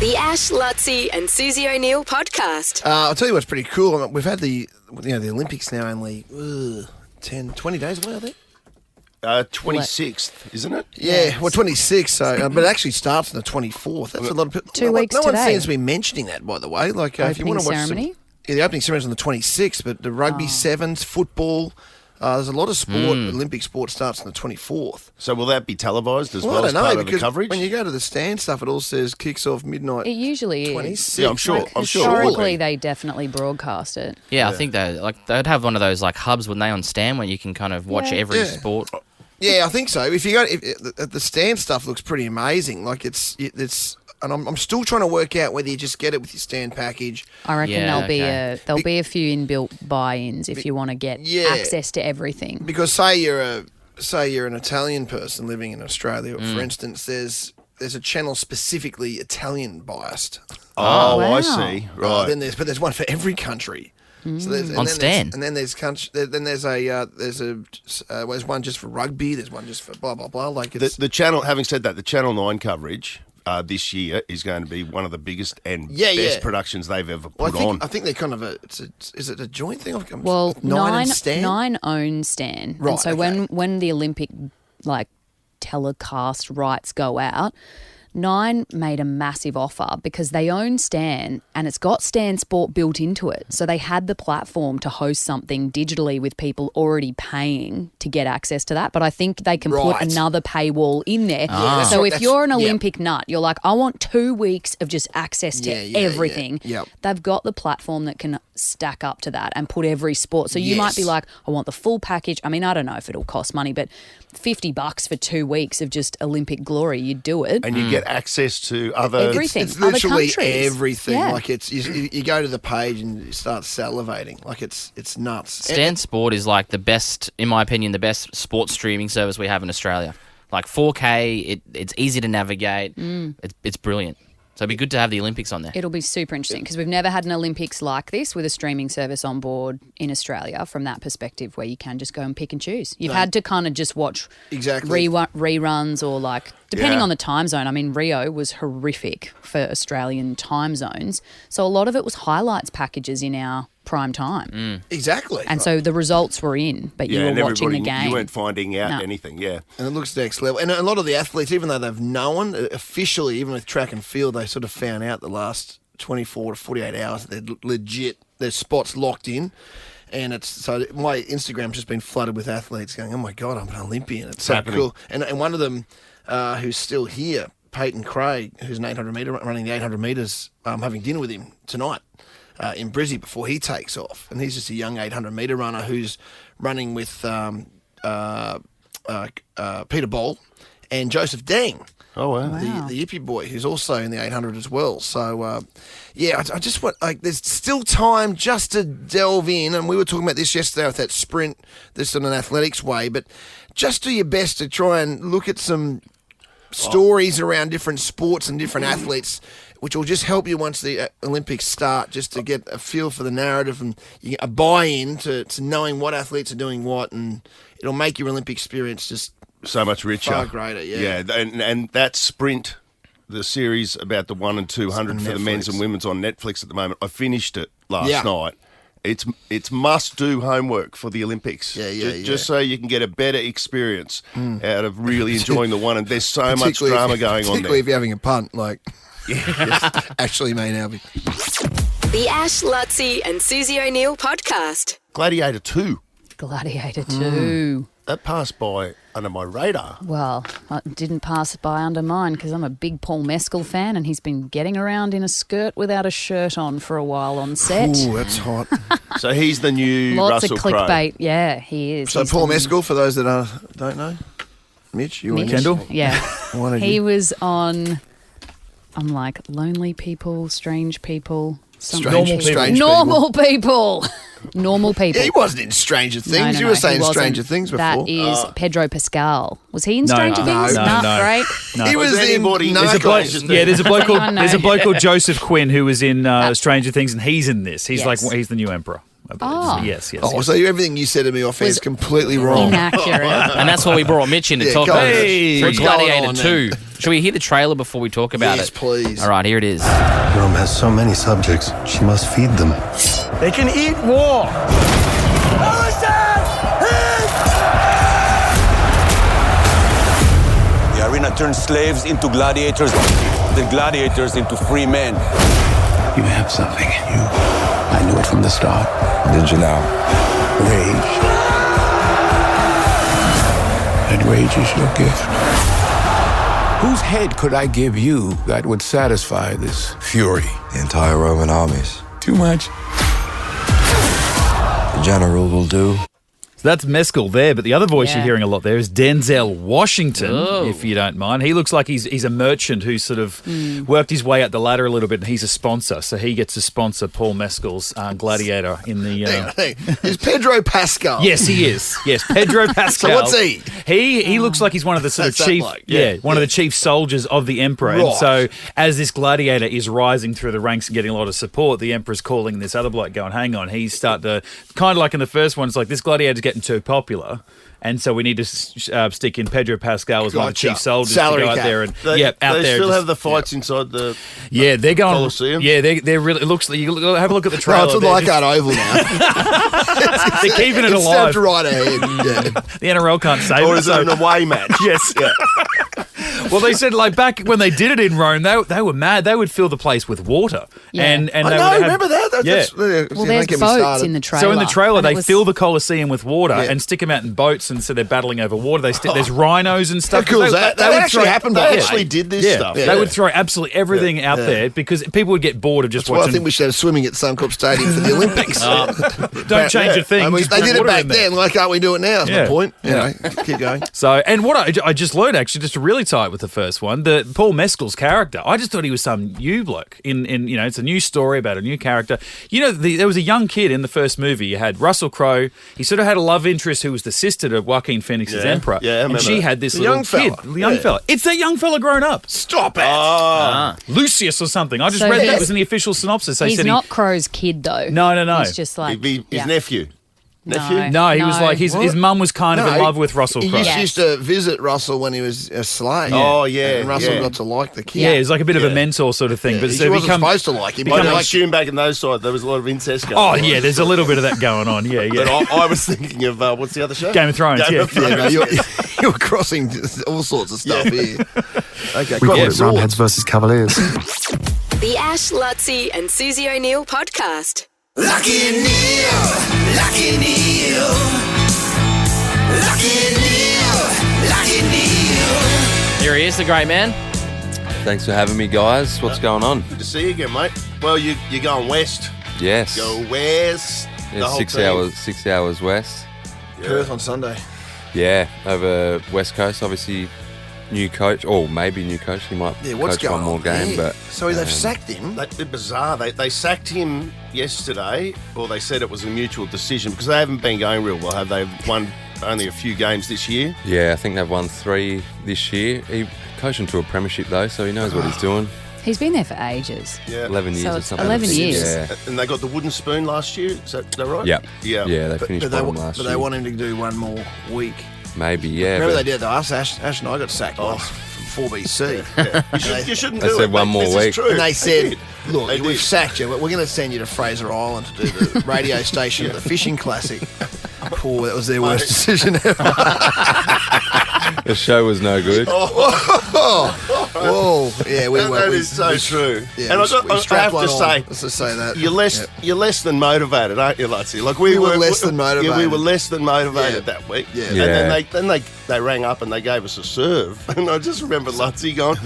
The Ash, Luttsy and Susie O'Neil podcast. I'll tell you what's pretty cool. I mean, we've had the Olympics now only 10, 20 days away, I think. 26th, isn't it? Yeah, well, 26th, so, but it actually starts on the 24th. That's a lot of people. 2 weeks no today. one seems to be mentioning that, by the way. Like, if you want to watch ceremony? the opening ceremony is on the 26th, but the rugby sevens, football, there's a lot of sport. Olympic sport starts on the 24th. So will that be televised as Well, well I as don't know, part of the because coverage? when you go to the stand stuff, it all says kicks off midnight. It usually is. 26th. Yeah, I'm sure. I'm sure. Historically, they definitely broadcast it. Yeah, I think they'd have one of those like hubs, wouldn't they, on stand where you can kind of watch every sport. Yeah, I think so. If you go, the stand stuff looks pretty amazing. Like it's, and I'm still trying to work out whether you just get it with your stand package. I reckon Yeah, there'll be a few inbuilt buy-ins if you want to get access to everything. Because say you're an Italian person living in Australia, for instance, there's a channel specifically Italian biased. Oh, wow. I see. Right. But there's one for every country. So On stand. And then there's one just for rugby. There's one just for blah blah blah. Like it's, The channel. Having said that, the Channel 9 coverage this year is going to be one of the biggest and best productions they've ever put on. I think they're kind of is it a joint thing? Well, Nine and Stan? Nine own Stan. Right, And so okay. when the Olympic telecast rights go out, Nine made a massive offer because they own Stan and it's got Stan Sport built into it. So they had the platform to host something digitally with people already paying to get access to that. But I think they can put another paywall in there. So if you're an Olympic nut, you're like, I want 2 weeks of just access to everything. Yeah. They've got the platform that can stack up to that and put every sport. So you might be like, I want the full package. I mean, I don't know if it'll cost money, but $50 for 2 weeks of just Olympic glory, you'd do it. And you get access to other everything. It's literally other countries. everything. Yeah. Like it's you go to the page and you start salivating. Like it's nuts. Stan Sport is like the best, in my opinion, the best sports streaming service we have in Australia. Like 4K, it's easy to navigate. It's brilliant. So it'd be good to have the Olympics on there. It'll be super interesting because we've never had an Olympics like this with a streaming service on board in Australia from that perspective where you can just go and pick and choose. You've had to kind of just watch reruns or like, depending on the time zone. I mean, Rio was horrific for Australian time zones. So a lot of it was highlights packages in our prime time. Exactly. And so the results were in, but you were watching the game. You weren't finding out anything, And it looks next level. And a lot of the athletes, even though they've known, officially, even with track and field, they sort of found out the last 24 to 48 hours that they're legit, their spots locked in. And it's so my Instagram's just been flooded with athletes going, oh my God, I'm an Olympian. It's so cool. And one of them who's still here, Peyton Craig, who's an 800 metre, running the 800 metres, having dinner with him tonight. In Brizzy before he takes off. And he's just a young 800 metre runner who's running with Peter Boll and Joseph Dang. Oh, wow. The Yippie boy who's also in the 800 as well. So, I just want, there's still time just to delve in. And we were talking about this yesterday with that sprint, this in an athletics way, but just do your best to try and look at some stories around different sports and different athletes, which will just help you once the Olympics start, just to get a feel for the narrative and a buy-in to knowing what athletes are doing what, and it'll make your Olympic experience just so much richer. Far greater, yeah. Yeah, and that sprint, the series about the 1 and 200 for the men's and women's on Netflix at the moment, I finished it last night. It's must-do homework for the Olympics. Just so you can get a better experience out of really enjoying the one. And there's so much drama going on there. Particularly if you're having a punt, like actually, mate, Albie. The Ash, Luttsy and Susie O'Neil podcast. Gladiator 2. Gladiator 2. That passed by under my radar. Well, it didn't pass by under mine because I'm a big Paul Mescal fan and he's been getting around in a skirt without a shirt on for a while on set. Ooh, that's hot. So he's the new Lots Russell of clickbait. Crowe. Yeah, he is. So He's Paul the- Mescal, for those that don't know. Mitch, you want to Kendall? Yeah. One of He you. was on, I'm like, Lonely People, Strange People. Strange people. Normal people. Normal people. Yeah, he wasn't in Stranger Things. No, You were he saying wasn't. Stranger Things before. That is Pedro Pascal. Was he in No, Stranger no, Things? no, Nah, no. Great. No. He was in anybody- There's a bloke, Narcos. there's a bloke called I know. there's a bloke called Joseph Quinn who was in Stranger Things, and he's in this. He's Yes. he's the new emperor. I believe. Yes. Oh, so everything you said to me off air is completely wrong. Inaccurate. And that's why we brought Mitch in to talk about Hey, for what's going Gladiator on 2. Should we hear the trailer before we talk about it? Yes, please. All right, here it is. Rome has so many subjects. She must feed them. They can eat war. The arena turns slaves into gladiators, the gladiators into free men. You have something in you. I knew it from the start. Did you now? Rage. And rage is your gift. Whose head could I give you that would satisfy this fury? The entire Roman armies. Too much. The general will do. So that's Mescal there, but the other voice Yeah. you're hearing a lot there is Denzel Washington, Oh. if you don't mind. He looks like he's a merchant who's sort of worked his way up the ladder a little bit, and he's a sponsor. So he gets to sponsor Paul Mescal's Gladiator in the... Hey, is Pedro Pascal? Yes, he is. Yes, Pedro Pascal. So what's he? He looks like he's one of the sort of That's that chief, bloke. one of the chief soldiers of the Emperor. And Right. so as this gladiator is rising through the ranks and getting a lot of support, the Emperor's calling this other bloke going, hang on, he's starting to, kind of like in the first one, it's like this gladiator's getting too popular. And so we need to stick in Pedro Pascal as one of the Gotcha. chief soldiers Salary to go out cap. there and They out there. still just- have the fights inside the. yeah, they're going. Colosseum? Yeah, they're really. It looks like you have a look at the No, trailer. it's a They're Leichhardt Oval now. they're keeping it It's alive. stepped right ahead. Yeah. The NRL can't save Or it. is it an away match? Yes. Well, they said like back when they did it in Rome, they were mad. They would fill the place with water, Yeah. and I they know, would have, remember that? Well, there's boats in the trailer. So in the trailer, and it they was- fill the Colosseum with water Yeah. and stick them out in boats, and so they're battling over water. There's rhinos and stuff. How cool is that? That would actually throw- happened, They by the way. actually did this Yeah, stuff. they would throw absolutely everything out there because people would get bored of just Well, I watching. think we should have swimming at Suncorp Stadium for the Olympics. Don't change a thing. I mean, just they put did it water back in there. then. Why can't we do it now? Is Yeah. my point. You know, keep going. So, and what I just learned actually, just to really tie it with the first one, the Paul Mescal's character, I just thought he was some new bloke. In it's a new story about a new character. There was a young kid in the first movie. You had Russell Crowe. He sort of had a love interest who was the sister to Joaquin Phoenix's Emperor. Yeah, I and remember she that. had this The little young kid, fella. the young fella. It's that young fella grown up. Stop it. Lucius or something. I just So read that. he's- It was in the official synopsis. They He's said not Crow's kid, though. No. He's just like... His yeah. nephew. Nephew? No, he was No. like his mum was kind of in love with Russell He Crowe. used to visit Russell when he was a slave. Oh, yeah, And Russell yeah. got to like the kid. Yeah, it was like a bit of a mentor sort of thing. But he so wasn't supposed to like him. I But don't like, assume back in those sides there was a lot of incest going Oh on. yeah, there's a little bit of that going on. Yeah, But yeah. I was thinking of, what's the other show? Game of Thrones. Game Yeah. of Thrones. yeah, no, you're crossing all sorts of stuff here. Okay, We cool. call it Roundheads versus Cavaliers. The Ash, Luttsy and Susie O'Neill podcast. Lachie Neale, Lachie Neale, Lachie Neale, Lachie Neale. Here he is, the great man. Thanks for having me, guys. What's going on? Good to see you again, mate. Well, you're going west. Yes. Go west. Yeah, the whole 6 team. hours. 6 hours west. Perth on Sunday. Yeah, over West Coast. Obviously, new coach, or maybe new coach. He might Yeah, what's coach going one more on game, there? but So they've sacked him. They're bizarre. They sacked him yesterday, or they said it was a mutual decision because they haven't been going real well, have they? They've won only a few games this year. yeah, I think they've won 3 this year. He coached into a premiership though, so he knows what he's doing. He's been there for ages. Yeah. 11 years So or it's something. 11 years. Yeah. And they got the wooden spoon last year. Is that right? Yeah. Yeah. Yeah, they finished bottom last But year. they want him to do one more week. Maybe, yeah. Remember but they did to us? Ash and I got sacked once from 4BC. You shouldn't They do said it. one more this week. Is true. And they said, look, They we've did. sacked you, but we're going to send you to Fraser Island to do the radio station at the Fishing Classic. Poor, that was their worst decision ever. The show was no good. Whoa. Yeah, That is so true. Yeah, And we I have strapped to one on. say, Let's just say that. you're less than motivated, aren't you, Luttsy? Like We were less than motivated. Yeah, we were less than motivated Yeah. that week. Yeah. And Yeah. then they rang up and they gave us a serve, and I just remember Luttsy going,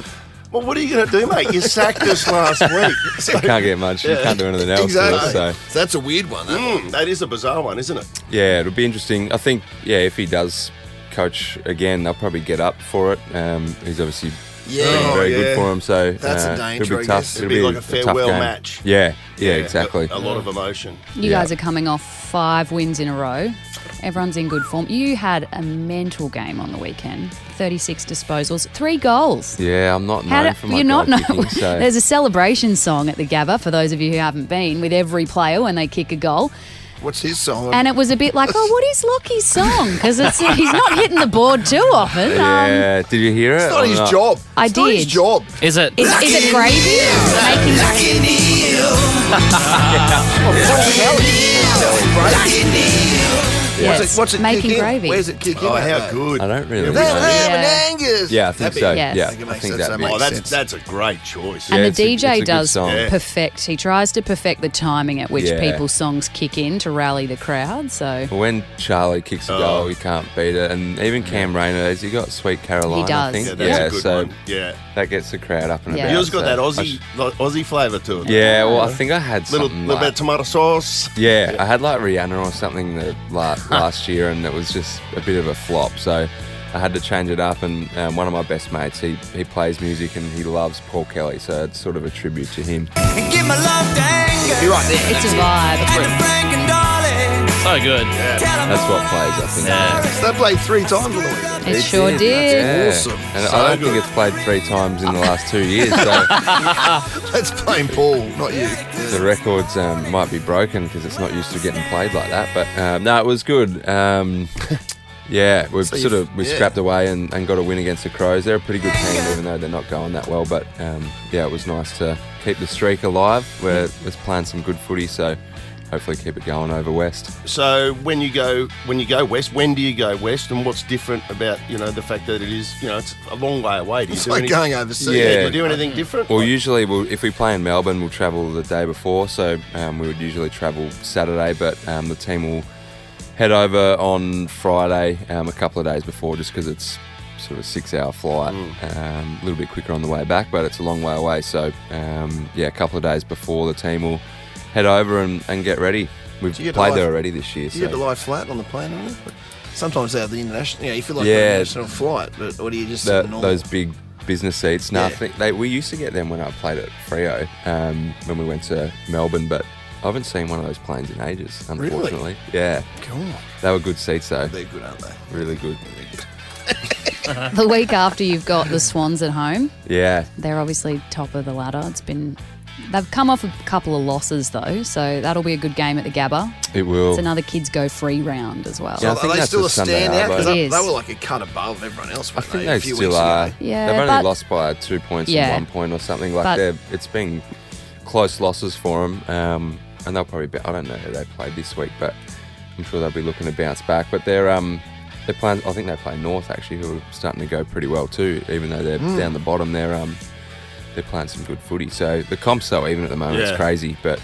"Well, what are you going to do, mate? You sacked us last week." So, Can't get much. You can't do anything else. Exactly. So. So that's a weird one. That one. that is a bizarre one, isn't it? Yeah, it'll be interesting. I think, if he does coach again, they'll probably get up for it. He's obviously been very good for him, so That's a danger, it'll I be tough. guess. It'll be like a tough farewell game. match. Yeah, exactly. A lot of emotion. You Yeah. guys are coming off 5 wins in a row. Everyone's in good form. You had a mental game on the weekend. 36 disposals, 3 goals. Yeah, I'm not known for my you're not goal known. kicking, so There's a celebration song at the Gabba for those of you who haven't been with every player when they kick a goal. What's his song? And it was a bit like, oh, what is Lockie's song? Because he's not hitting the board too often. Yeah, did you hear it? It's not his job. I It's not his did. job. Is it? Is it gravy? Making gravy. Yes, What's it making kick in? gravy. Where's it kick in? Oh, at, how though? good. I don't really know. That ham Yeah. and Angus. Yeah, I think so. Yes. Yeah, I think it I makes think sense. that That makes Oh, makes that's sense. a great choice. And Yeah, the it's a DJ good does song. Yeah. perfect. He tries to perfect the timing at which Yeah. people's songs kick in to rally the crowd. So When Charlie kicks a goal, you can't beat it. And even Cam Rayner, has he got Sweet Caroline? He does. I think. Yeah, that's a good so one. Yeah. that gets the crowd up and Yeah. about. Yours got so that I Aussie flavour to it. yeah, well, I think I had Little something bit like, of tomato sauce. yeah, I had like Rihanna or something last year, and it was just a bit of a flop. So I had to change it up. And one of my best mates, he plays music and he loves Paul Kelly, so it's sort of a tribute to him. Give my love to Angus. You're right there. it's a vibe. And to Frank and Dolly. So good. Tell 'em That's what all plays, I think. Yeah. They played 3 times on the weekend. It sure did. Yeah. Awesome. And So I don't good. think it's played 3 times in the last 2 years. So That's playing Paul, not you. the records might be broken because it's not used to getting played like that. But no, it was good. Yeah, we've So we scrapped away and got a win against the Crows. They're a pretty good team, even though they're not going that well. But yeah, it was nice to keep the streak alive. We're playing some good footy, so hopefully keep it going over west. So when you go west, when do you go west, and what's different about the fact that it is it's a long way away? Do you It's do like anything? going overseas. Yeah. Do you do anything different? Well, usually if we play in Melbourne, we'll travel the day before. So we would usually travel Saturday, but the team will head over on Friday a couple of days before, just because it's sort of a 6-hour flight, a little bit quicker on the way back, but it's a long way away. So yeah, a couple of days before the team will head over and get ready. We've you get played to there lie- already this year. You get to So lie flat on the plane, don't you? Sometimes out of the international, you feel like Yeah. an international flight, but or do you just normal? those big business seats. No, I Yeah. think we used to get them when I played at Freo when we went to Melbourne, but I haven't seen one of those planes in ages, unfortunately. Yeah. Cool. They were good seats, though. They're good, aren't they? Really good. The week after you've got the Swans at home, Yeah. they're obviously top of the ladder. They've come off a couple of losses though, so that'll be a good game at the Gabba. It will. It's another kids go free round as well. Yeah, I So think are they that's still a a Sunday standout? arvo. Because It they is. were like a cut above everyone else. I weren't think they, a they few still weeks are. ago? Yeah, They've only but- lost by 2 points Yeah. and 1 point or something. But- It's been close losses for them, and they'll probably I don't know who they played this week, but I'm sure they'll be looking to bounce back. But they're playing. I think they play North actually, who are starting to go pretty well too. Even though they're down the bottom, they're playing some good footy. So the comp's so even at the moment, Yeah. it's crazy. But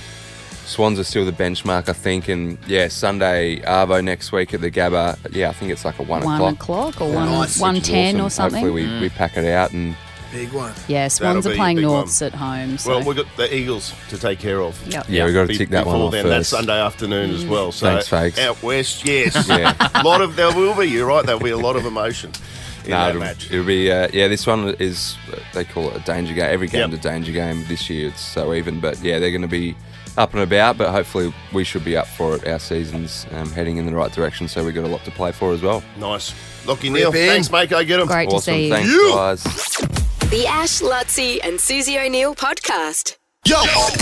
Swans are still the benchmark, I think. And yeah, Sunday Arvo next week at the Gabba. Yeah, I think it's like a 1 o'clock. or Nice. 1:10 or something. Hopefully we pack it out and. Big one. Yeah, Swans That'll are be a playing big Norths at home. So. Well, we've got the Eagles to take care of. Yep. Yeah, we've got to tick that one Before off then, first. that's Sunday afternoon as well. So Thanks, Fakes. out west, yes. Yeah. There will be. You're right. There'll be a lot of emotion in that match. It'll be, this one is, they call it a danger game. Every game's a danger game this year. It's so even. But yeah, they're going to be up and about, but hopefully we should be up for it. Our season's heading in the right direction, so we've got a lot to play for as well. Nice. Lachie Neale, in. thanks, mate. Go get them. Great to Awesome. see you. Thanks, You. guys. The Ash, Luttsy and Susie O'Neil podcast. Yo!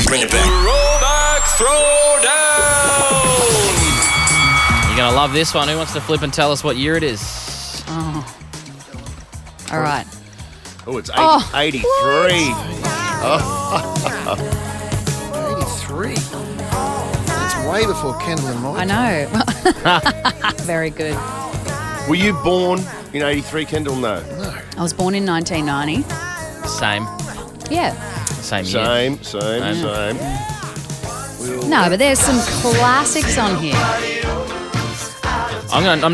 Bring it back. Throwback throwdown. You're going to love this one. Who wants to flip and tell us what year it is? Oh. All right. Oh, it's 83. 83. It's way before Kendall and Mike. I know. Very good. Were you born in 83, Kendall? No. I was born in 1990. Same. Yeah. Same year. Same. No, but there's some classics on here. I'm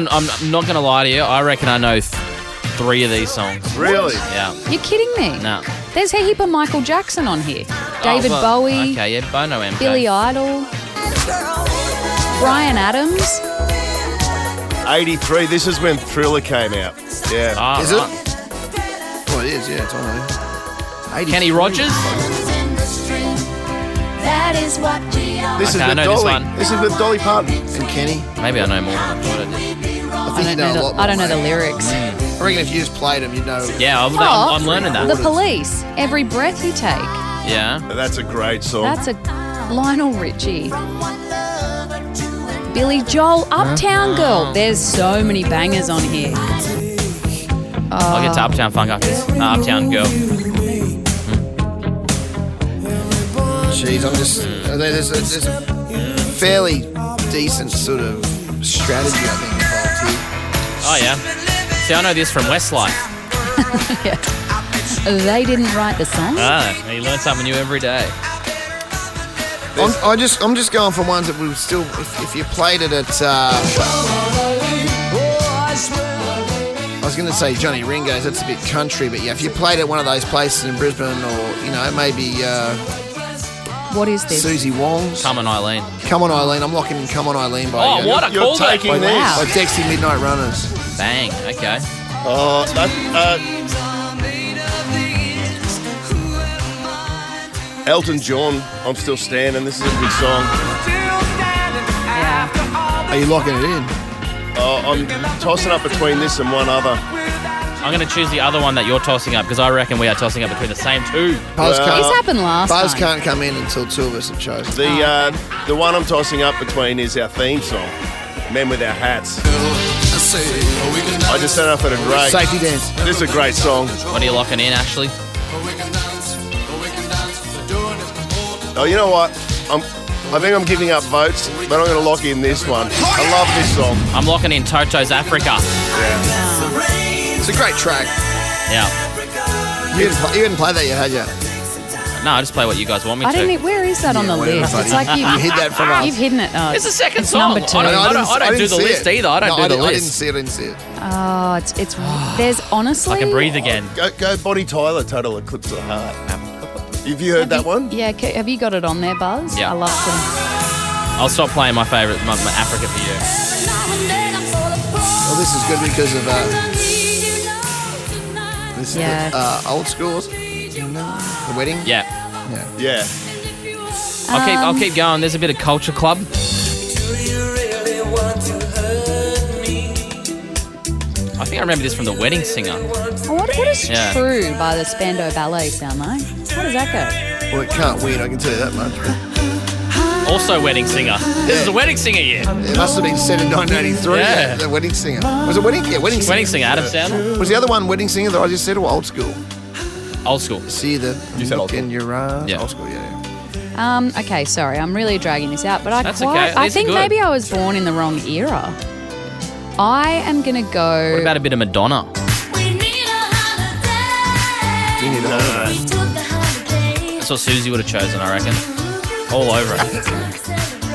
not going to lie to you. I reckon I know 3 of these songs. Really? Yeah. You're kidding me? No. There's a heap of Michael Jackson on here. David Oh, well, Bowie, Okay, yeah, Bono MK. Billy Idol, Bryan Adams. 83. This is when Thriller came out. Yeah. Ah, Is it? right. Oh, it is, yeah, it's on there. 83. Kenny Rogers? This is Okay, I with know this Dolly. one. This is with Dolly Parton. And Kenny. Maybe I know more than I thought I did. I think you know a lot more, I don't know the mate. lyrics. I reckon if you just played them, you'd know. Yeah, I'm learning that. The Police, Every Breath You Take. Yeah. That's a great song. That's a Lionel Richie. Billy Joel, Uptown Girl. There's so many bangers on here. I'll get to Uptown Funk after this. Uptown Girl. Jeez, I'm just... There's a fairly decent sort of strategy, I think, involved here. Oh, yeah. See, I know this from Westlife. Yeah. They didn't write the song. You learn something new every day. I'm just going for ones that we still... If you played it at... I was going to say Johnny Ringo's, that's a bit country, but yeah, if you played at one of those places in Brisbane or, maybe... What is this? Susie Wong's. Come on, Eileen. Come on, Eileen. I'm locking in Come on, Eileen by... Oh, what a call You're taking this. Wow. By Dexy Midnight Runners. Bang, okay. Oh, Elton John, I'm Still Standing. This is a good song. Yeah. Are you locking it in? I'm tossing up between this and one other. I'm going to choose the other one that you're tossing up because I reckon we are tossing up between the same two. Buzz This happened last Buzz time. can't come in until two of us have chosen. The one I'm tossing up between is our theme song, Men With Our Hats. I just don't know if it's great. Safety Dance. This is a great song. What are you locking in, Ashley? Oh, you know what? I think I'm giving up votes, but I'm going to lock in this one. I love this song. I'm locking in Toto's Africa. It's a great track. Yeah. You didn't play that yet, had you? No, I just play what you guys want me to. I didn't. Where is that on the whatever, list? buddy. It's like You hid that from us. You've hidden it. Oh, It's the second it's song. Number 2. I don't do the see list it. either. I don't do the I list. didn't see it. Oh, it's. There's honestly. I can breathe again. Go Bonnie Tyler, Total Eclipse of the Heart. Have you heard that one? Yeah. Have you got it on there, Buzz? Yeah. I love them. I'll stop playing my favourite, my Africa for you. Well, this is good because of this Yeah. old schools. The wedding. Yeah. Yeah. I'll keep going. There's a bit of Culture Club. I think I remember this from The Wedding Singer. What is Yeah. True by the Spandau Ballet sound like? How does that go? Well, it can't win, I can tell you that much. Also Wedding Singer. This is the Wedding Singer year. It must have been set in 1983. Yeah. The Wedding Singer. Was it Wedding? Yeah, Wedding Singer. Wedding Singer, Adam Sandler. Was the other one Wedding Singer that I just said, or Old School? Old School. See the You said look Old School. in your eyes. Yeah. Old School, yeah. Okay, sorry, I'm really dragging this out, but That's okay. I These are think good. maybe I was born in the wrong era. I am gonna go. What about a bit of Madonna? Do you need a holiday? That's what Susie would have chosen, I reckon. All over it.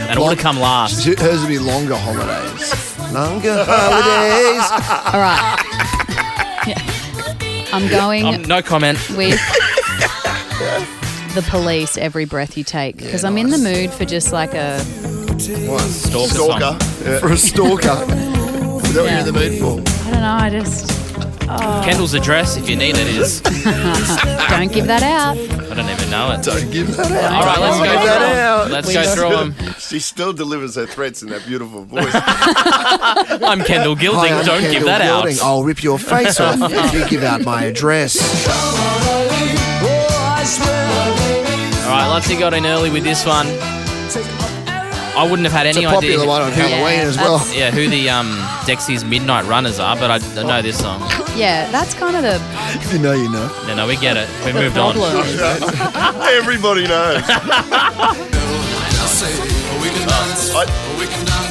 And it would have come last. Hers would be Longer Holidays. Longer Holidays. All right. Yeah. I'm going No comment. with The Police, Every Breath You Take, because I'm in the mood for just like a. What? Stalker. Stalker. Yeah. For a stalker. Is that what you're in the mood for? I don't know. I just Kendall's address, if you need it, is. don't give that out. I don't even know it. Don't give that out. All right, let's Don't go give through that them. out. Let's go through them. She still delivers her threats in that beautiful voice. I'm Kendall Gilding. Hi, I'm Don't give Kendall that Gilding. out. I'll rip your face off if you give out my address. All right, Luttsy got in early with this one. I wouldn't have had It's any a popular idea. one on Halloween as well. Yeah, who the Dexy's Midnight Runners are, but I know this song. Yeah, that's kind of the If you know, you know. No, we get it. We moved on. problem. Everybody knows.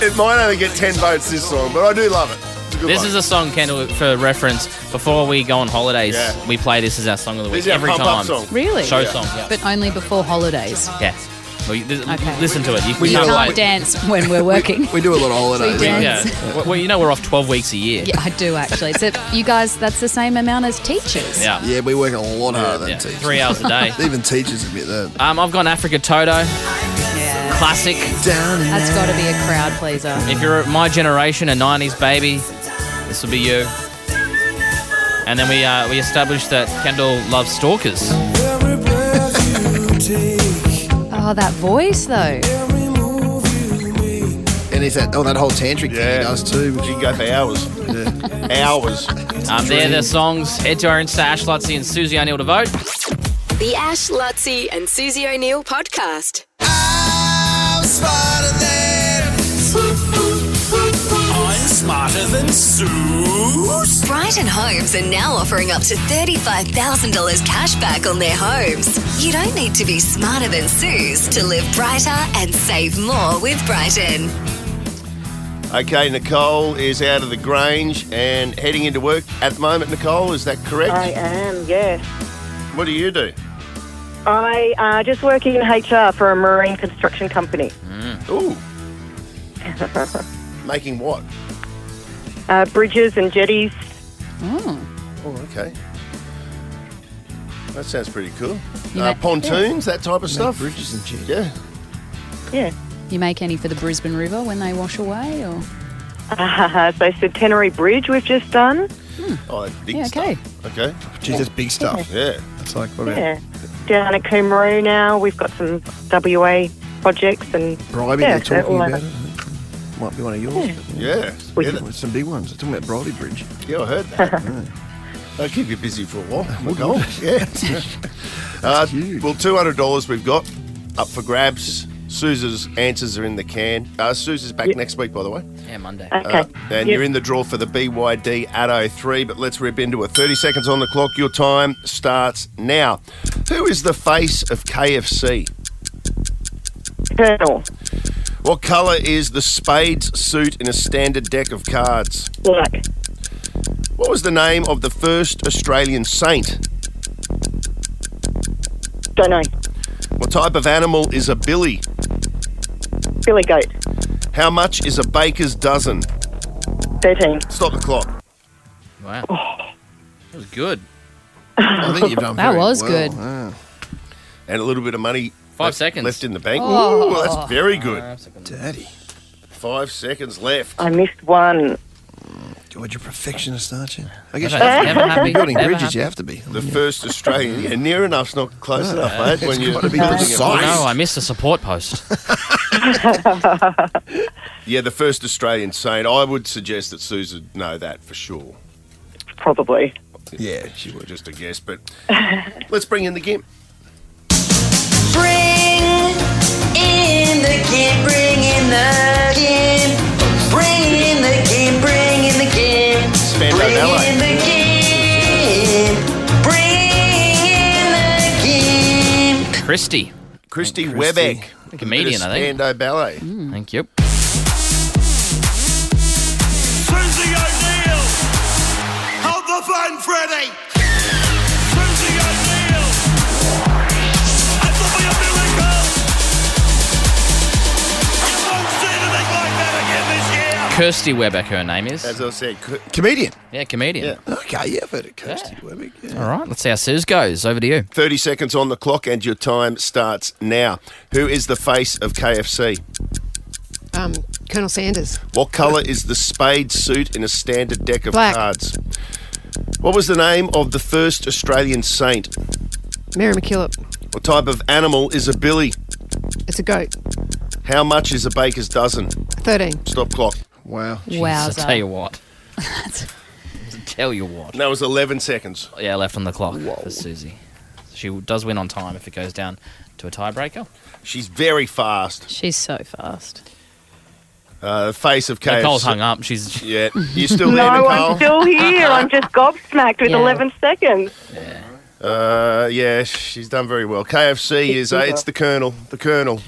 It might only get 10 votes this song, but I do love it. It's a good This one. is a song, Kendall, for reference. Before we go on holidays, Yeah. we play this as our song of the week This is our every pump-up time. song. Really? Show song, yeah. But only before holidays. Yeah. Well, Okay. Listen to it. You We can't can't wait. Dance when we're working. We do a lot of holidays. We do. Yeah. Well, you know we're off 12 weeks a year. Yeah, I do actually. So you guys, that's the same amount as teachers. Yeah. Yeah, we work a lot harder than Yeah. teachers. 3 hours a day. Even teachers admit that. I've gone Africa Toto. Yeah. Classic. Down in That's got to be a crowd pleaser. If you're my generation, a 90s baby, this will be you. And then we established that Kendall loves stalkers. Oh, that voice though. And it's that whole tantric thing he does too. She can go for hours. Hours. They're the songs. Head to our Insta, Ash, Luttsy and Susie O'Neale to vote. The Ash, Luttsy and Susie O'Neale podcast. I'm smarter than smarter than Suze? Brighton Homes are now offering up to $35,000 cash back on their homes. You don't need to be smarter than Suze to live brighter and save more with Brighton. Okay, Nicole is out of the Grange and heading into work at the moment. Nicole, is that correct? I am, yes. What do you do? I just working in HR for a marine construction company. Ooh. Making what? Bridges and jetties. Oh, okay. That sounds pretty cool. You know- Pontoons, that type of stuff? Bridges and jetties. Yeah. Yeah. You make any for the Brisbane River when they wash away, or? So Centenary Bridge we've just done. Oh, that's big Yeah, okay. stuff. Okay. Geez, that's big stuff. Yeah. It's like, what about Yeah. Down at Coomeroo now, we've got some WA projects and Bribey? yeah, They're talking all about over. it. Might be one of yours. Yeah. There's some big ones. They're talking about Bribey Bridge. Yeah, I heard that. They'll keep you busy for a while. Nicole. Yeah. Well, $200 we've got up for grabs. Suze's answers are in the can. Suze's back next week, by the way. Yeah, Monday. Okay. And you're in the draw for the BYD at 03, but let's rip into it. 30 seconds on the clock. Your time starts now. Who is the face of KFC? Colonel. What colour is the spades suit in a standard deck of cards? Black. What was the name of the first Australian saint? Don't know. What type of animal is a billy? Billy Goat. How much is a baker's dozen? 13. Stop the clock. Wow. That was good. I think you've done That very was well. good. Ah. And a little bit of money 5 seconds. left in the bank. Oh. Ooh, that's very good. Daddy. 5 seconds left. I missed one. God, you're a perfectionist, aren't you? I guess Never happy. building Never bridges, happy. you have to be. The first Australian. Yeah, near enough's not close enough, mate. When you're gotta be building a precise. bridge. No, I missed a support post. Yeah, the first Australian saint. I would suggest that Suze would know that for sure. Probably. Yeah, she would. Just a guess, but let's bring in the gimp. Bring in the gimp, bring in the gimp. Bring in the gimp, bring in the gimp. Spando Bring Ballet. in the gimp. Bring in the gimp. Christy. Christy Christy. Webeck. Comedian, I think. Spando Ballet. Thank you. Susie O'Neil. Hold the phone, Freddie. Susie O'Neil. That will be a miracle. You won't see anything like that again this year. Kirsty Webeck, her name is. As I said, Comedian. Yeah, comedian. Yeah. Okay, yeah, I've heard of Kirsty Webeck. Yeah. All right, let's see how Suze goes. Over to you. 30 seconds on the clock and your time starts now. Who is the face of KFC? Colonel Sanders. What colour is the spade suit in a standard deck of Black. cards? What was the name of the first Australian saint? Mary McKillop. What type of animal is a billy? It's a goat. How much is a baker's dozen? 13. Stop clock. Wow. Wowza. I'll tell you what. Tell you what. That was 11 seconds. Yeah, left on the clock for Susie. She does win on time if it goes down to a tiebreaker. She's very fast. She's so fast. The face of KFC. Nicole's hung up. She's Yeah. You still there, No, Nicole? I'm still here. I'm just gobsmacked with Yeah. 11 seconds. Yeah, she's done very well. KFC is, it's the Colonel. The Colonel.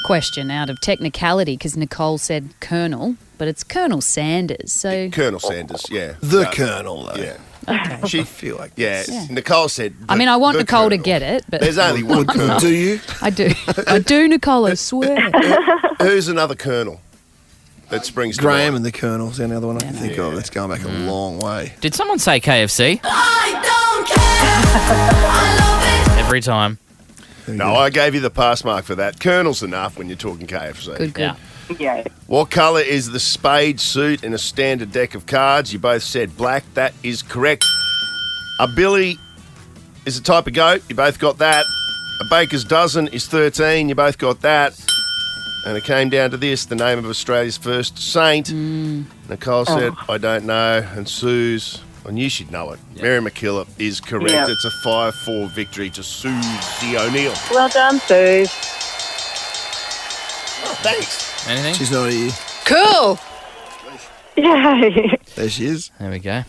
Question out of technicality, because Nicole said Colonel, but it's Colonel Sanders. So Colonel Sanders, yeah. The Colonel, though. Yeah. okay. She feel like Yeah, Yeah. Nicole said. I mean, I want the Nicole to Colonel. get it, but There's only one Colonel. Do you? I do. I do, Nicole. I swear. Who's another Colonel that springs to Graham mind? and the Colonel's the only other one I can think of. That's going back a long way. Did someone say KFC? I don't care. I love it. Every time. No, I gave you the pass mark for that. Colonel's enough when you're talking KFC. Good, good. Yeah. Yeah. What colour is the spade suit in a standard deck of cards? You both said black. That is correct. A billy is a type of goat. You both got that. A baker's dozen is 13. You both got that. And it came down to this, the name of Australia's first saint. Nicole said, I don't know. And Suze, I knew she'd know it. Mary McKillop is correct. Yeah. It's a 5-4 victory to Susie O'Neil. Well done, Sue. Oh, thanks. Anything? She's not here. Cool. Yay. There she is. There we go.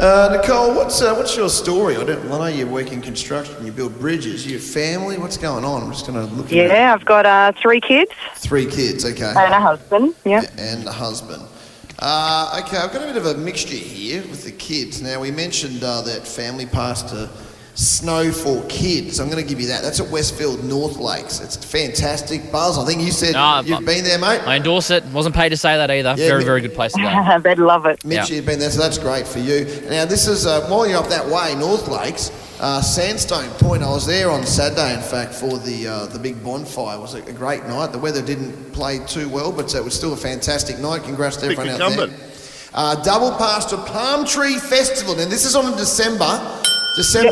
Nicole, what's your story? I know you work in construction, you build bridges. You have family? What's going on? I'm just going to look at it. Yeah, I've got 3 kids. 3 kids, okay. And a husband, yeah. And a husband. Okay, I've got a bit of a mixture here with the kids. Now, we mentioned that family passed to Snow for Kids. I'm going to give you that. That's at Westfield North Lakes. It's fantastic. Buzz, I think you said you've been there, mate. I endorse it. Wasn't paid to say that either. Yeah, very good place to go. They'd love it. Mitch, you've been there, so that's great for you. Now, this is, while you're up that way, North Lakes, Sandstone Point. I was there on Saturday, in fact, for the big bonfire. It was a great night. The weather didn't play too well, but it was still a fantastic night. Congrats to everyone out there. Double pass to Palm Tree Festival. Now, this is on December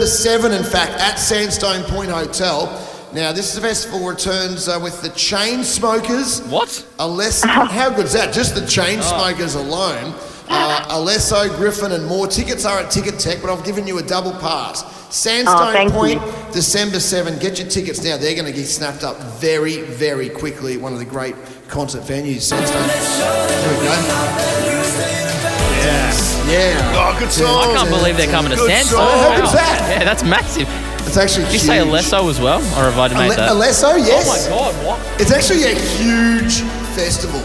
7, in fact, at Sandstone Point Hotel. Now, this festival returns with the Chainsmokers. What? How good is that? Just the Chainsmokers alone. Alesso, Griffin and more. Tickets are at Ticket Tech, but I've given you a double pass. Sandstone Point, December 7. Get your tickets now. They're going to get snapped up very, very quickly. One of the great concert venues, Sandstone. There we go. Yeah. Oh, good song. I can't believe they're coming to Sandstone. How good's that? Yeah, that's massive. It's actually Did you huge. say Alesso as well? Or have I made that? Alesso, yes. Oh my God, what? It's actually a huge festival.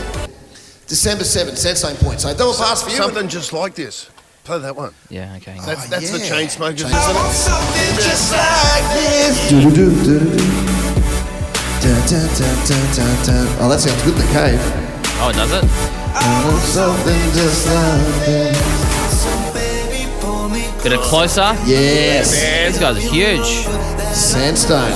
December 7th, Sandstone Point. So double pass for you. Something just like this. Play that one. Yeah, okay. That's the Chainsmokers, isn't it? Something just like this. Oh, that sounds good in the cave. Oh, does it? Something just like this. Bit of closer. Yes. These guys are huge. Sandstone.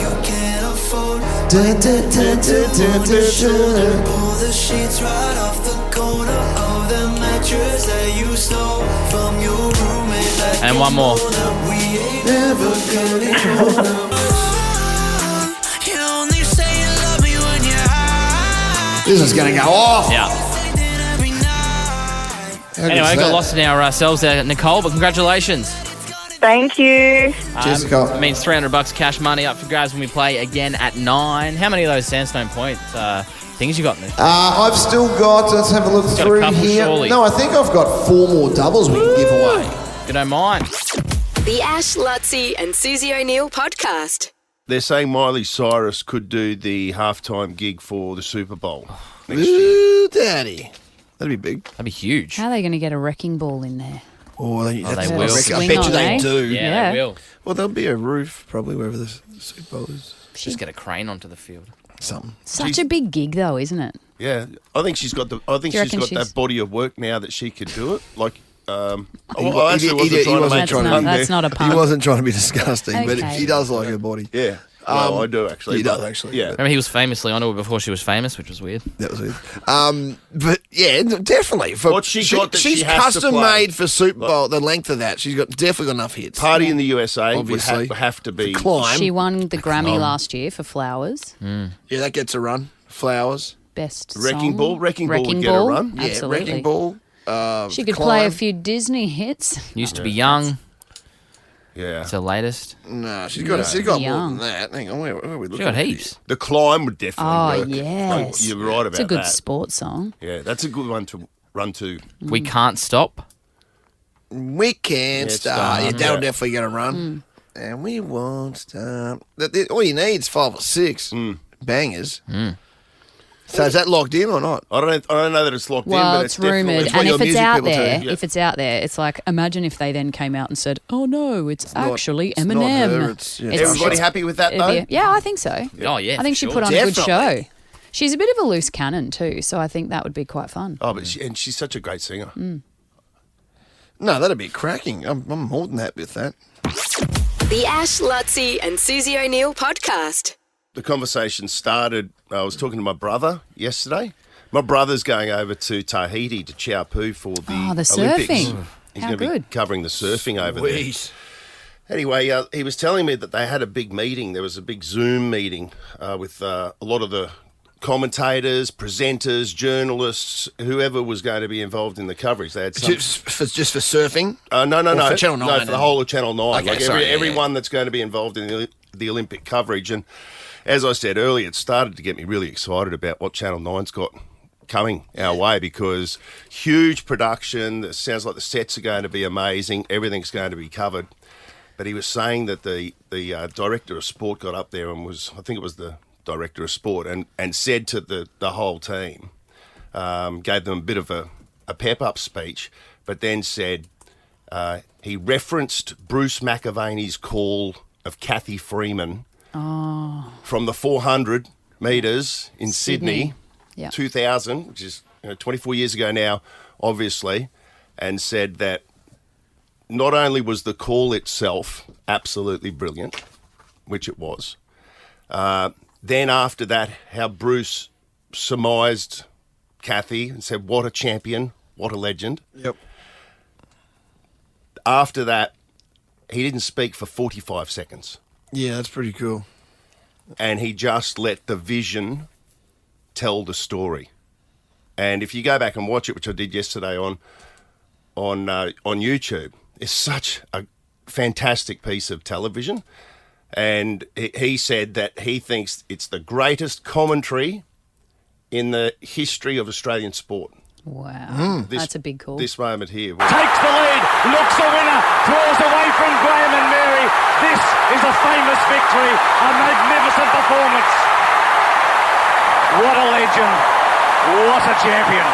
And one more. This is going to go off. Yeah. Anyway, got lost in ourselves there, Nicole, but congratulations. Thank you. Cheers, Nicole. It means $300 cash money up for grabs when we play again at 9. How many of those Sandstone Point things you got, Nick? I've still got, let's have a look through here. Surely. No, I think I've got 4 more doubles we can give away. You don't mind. The Ash, Luttsy and Susie O'Neil podcast. They're saying Miley Cyrus could do the halftime gig for the Super Bowl next year. Ooh, Daddy. That'd be big. That'd be huge. How are they going to get a wrecking ball in there? Oh, they will. I bet you they do. Yeah, they will. Well, there'll be a roof probably wherever the Super Bowl is. Just get a crane onto the field. Something. Such a big gig, though, isn't it? Yeah, I think she's got that body of work now that she could do it. Like, He wasn't trying to be disgusting, but he does like her body. Yeah. Well, I do actually. He does actually. Yeah. Remember, he was famously on her before she was famous, which was weird. That was weird. But yeah, definitely. What she got that she's she has to custom play. Made for Super Bowl. The length of that, she's got definitely got enough hits. Party in the USA obviously would have to be. Climb. She won the Grammy last year for Flowers. Yeah, that gets a run. Flowers. Best Wrecking song. Ball. Wrecking Ball would get a run. Absolutely. Yeah, Wrecking Ball. She could Climb. play a few Disney hits. Used to be young. Yeah. It's her latest. No, she's got more than that. Hang on, where are we looking? She got heaps. The Climb would definitely work. Yes. You're right about that. It's a good sports song. Yeah, that's a good one to run to. We Can't Stop. We can't stop. Yeah, that'll Yeah. definitely get a run. And we won't stop. All you need is 5 or 6 bangers. So is that locked in or not? I don't know that it's locked in, Well, but it's rumoured, definitely. and if it's out there, Yeah. if it's out there, it's like imagine if they then came out and said, "Oh no, it's actually it's not Eminem." her, it's- yeah. Everybody happy with that though? Yeah, I think so. Oh, yeah. I think for she sure. put on a good Definitely. show. She's a bit of a loose cannon too, so I think that would be quite fun. Oh, but she's such a great singer. No, that'd be cracking. I'm more than happy with that. The Ash, Luttsy and Susie O'Neil podcast. The conversation started. I was talking to my brother yesterday. My brother's going over to Tahiti to Chao for the the Olympics. surfing. He's How going to be good. covering the surfing over there. Anyway, he was telling me that they had a big meeting. There was a big Zoom meeting with a lot of the commentators, presenters, journalists, whoever was going to be involved in the coverage. They had some... Just for surfing? No. For Channel 9? No, for the whole of Channel 9. Okay, like sorry, everyone that's going to be involved in the Olympic coverage. And as I said earlier, it started to get me really excited about what Channel 9's got coming our way, because huge production. It sounds like the sets are going to be amazing. Everything's going to be covered. But he was saying that the director of sport got up there and I think it was the director of sport, and said to the whole team, gave them a bit of a pep-up speech, but then said he referenced Bruce McAvaney's call of Kathy Freeman from the 400 metres in Sydney. 2000, which is 24 years ago now, obviously, and said that not only was the call itself absolutely brilliant, which it was, then after that, how Bruce surmised Kathy and said, what a champion, what a legend. Yep. After that, he didn't speak for 45 seconds. Yeah, that's pretty cool. And he just let the vision tell the story. And if you go back and watch it, which I did yesterday on YouTube, it's such a fantastic piece of television. And he said that he thinks it's the greatest commentary in the history of Australian sport. Wow, that's a big call. This moment here. Takes the lead, looks a winner, draws away from Graham and Mary. This is a famous victory, a magnificent performance. What a legend. What a champion.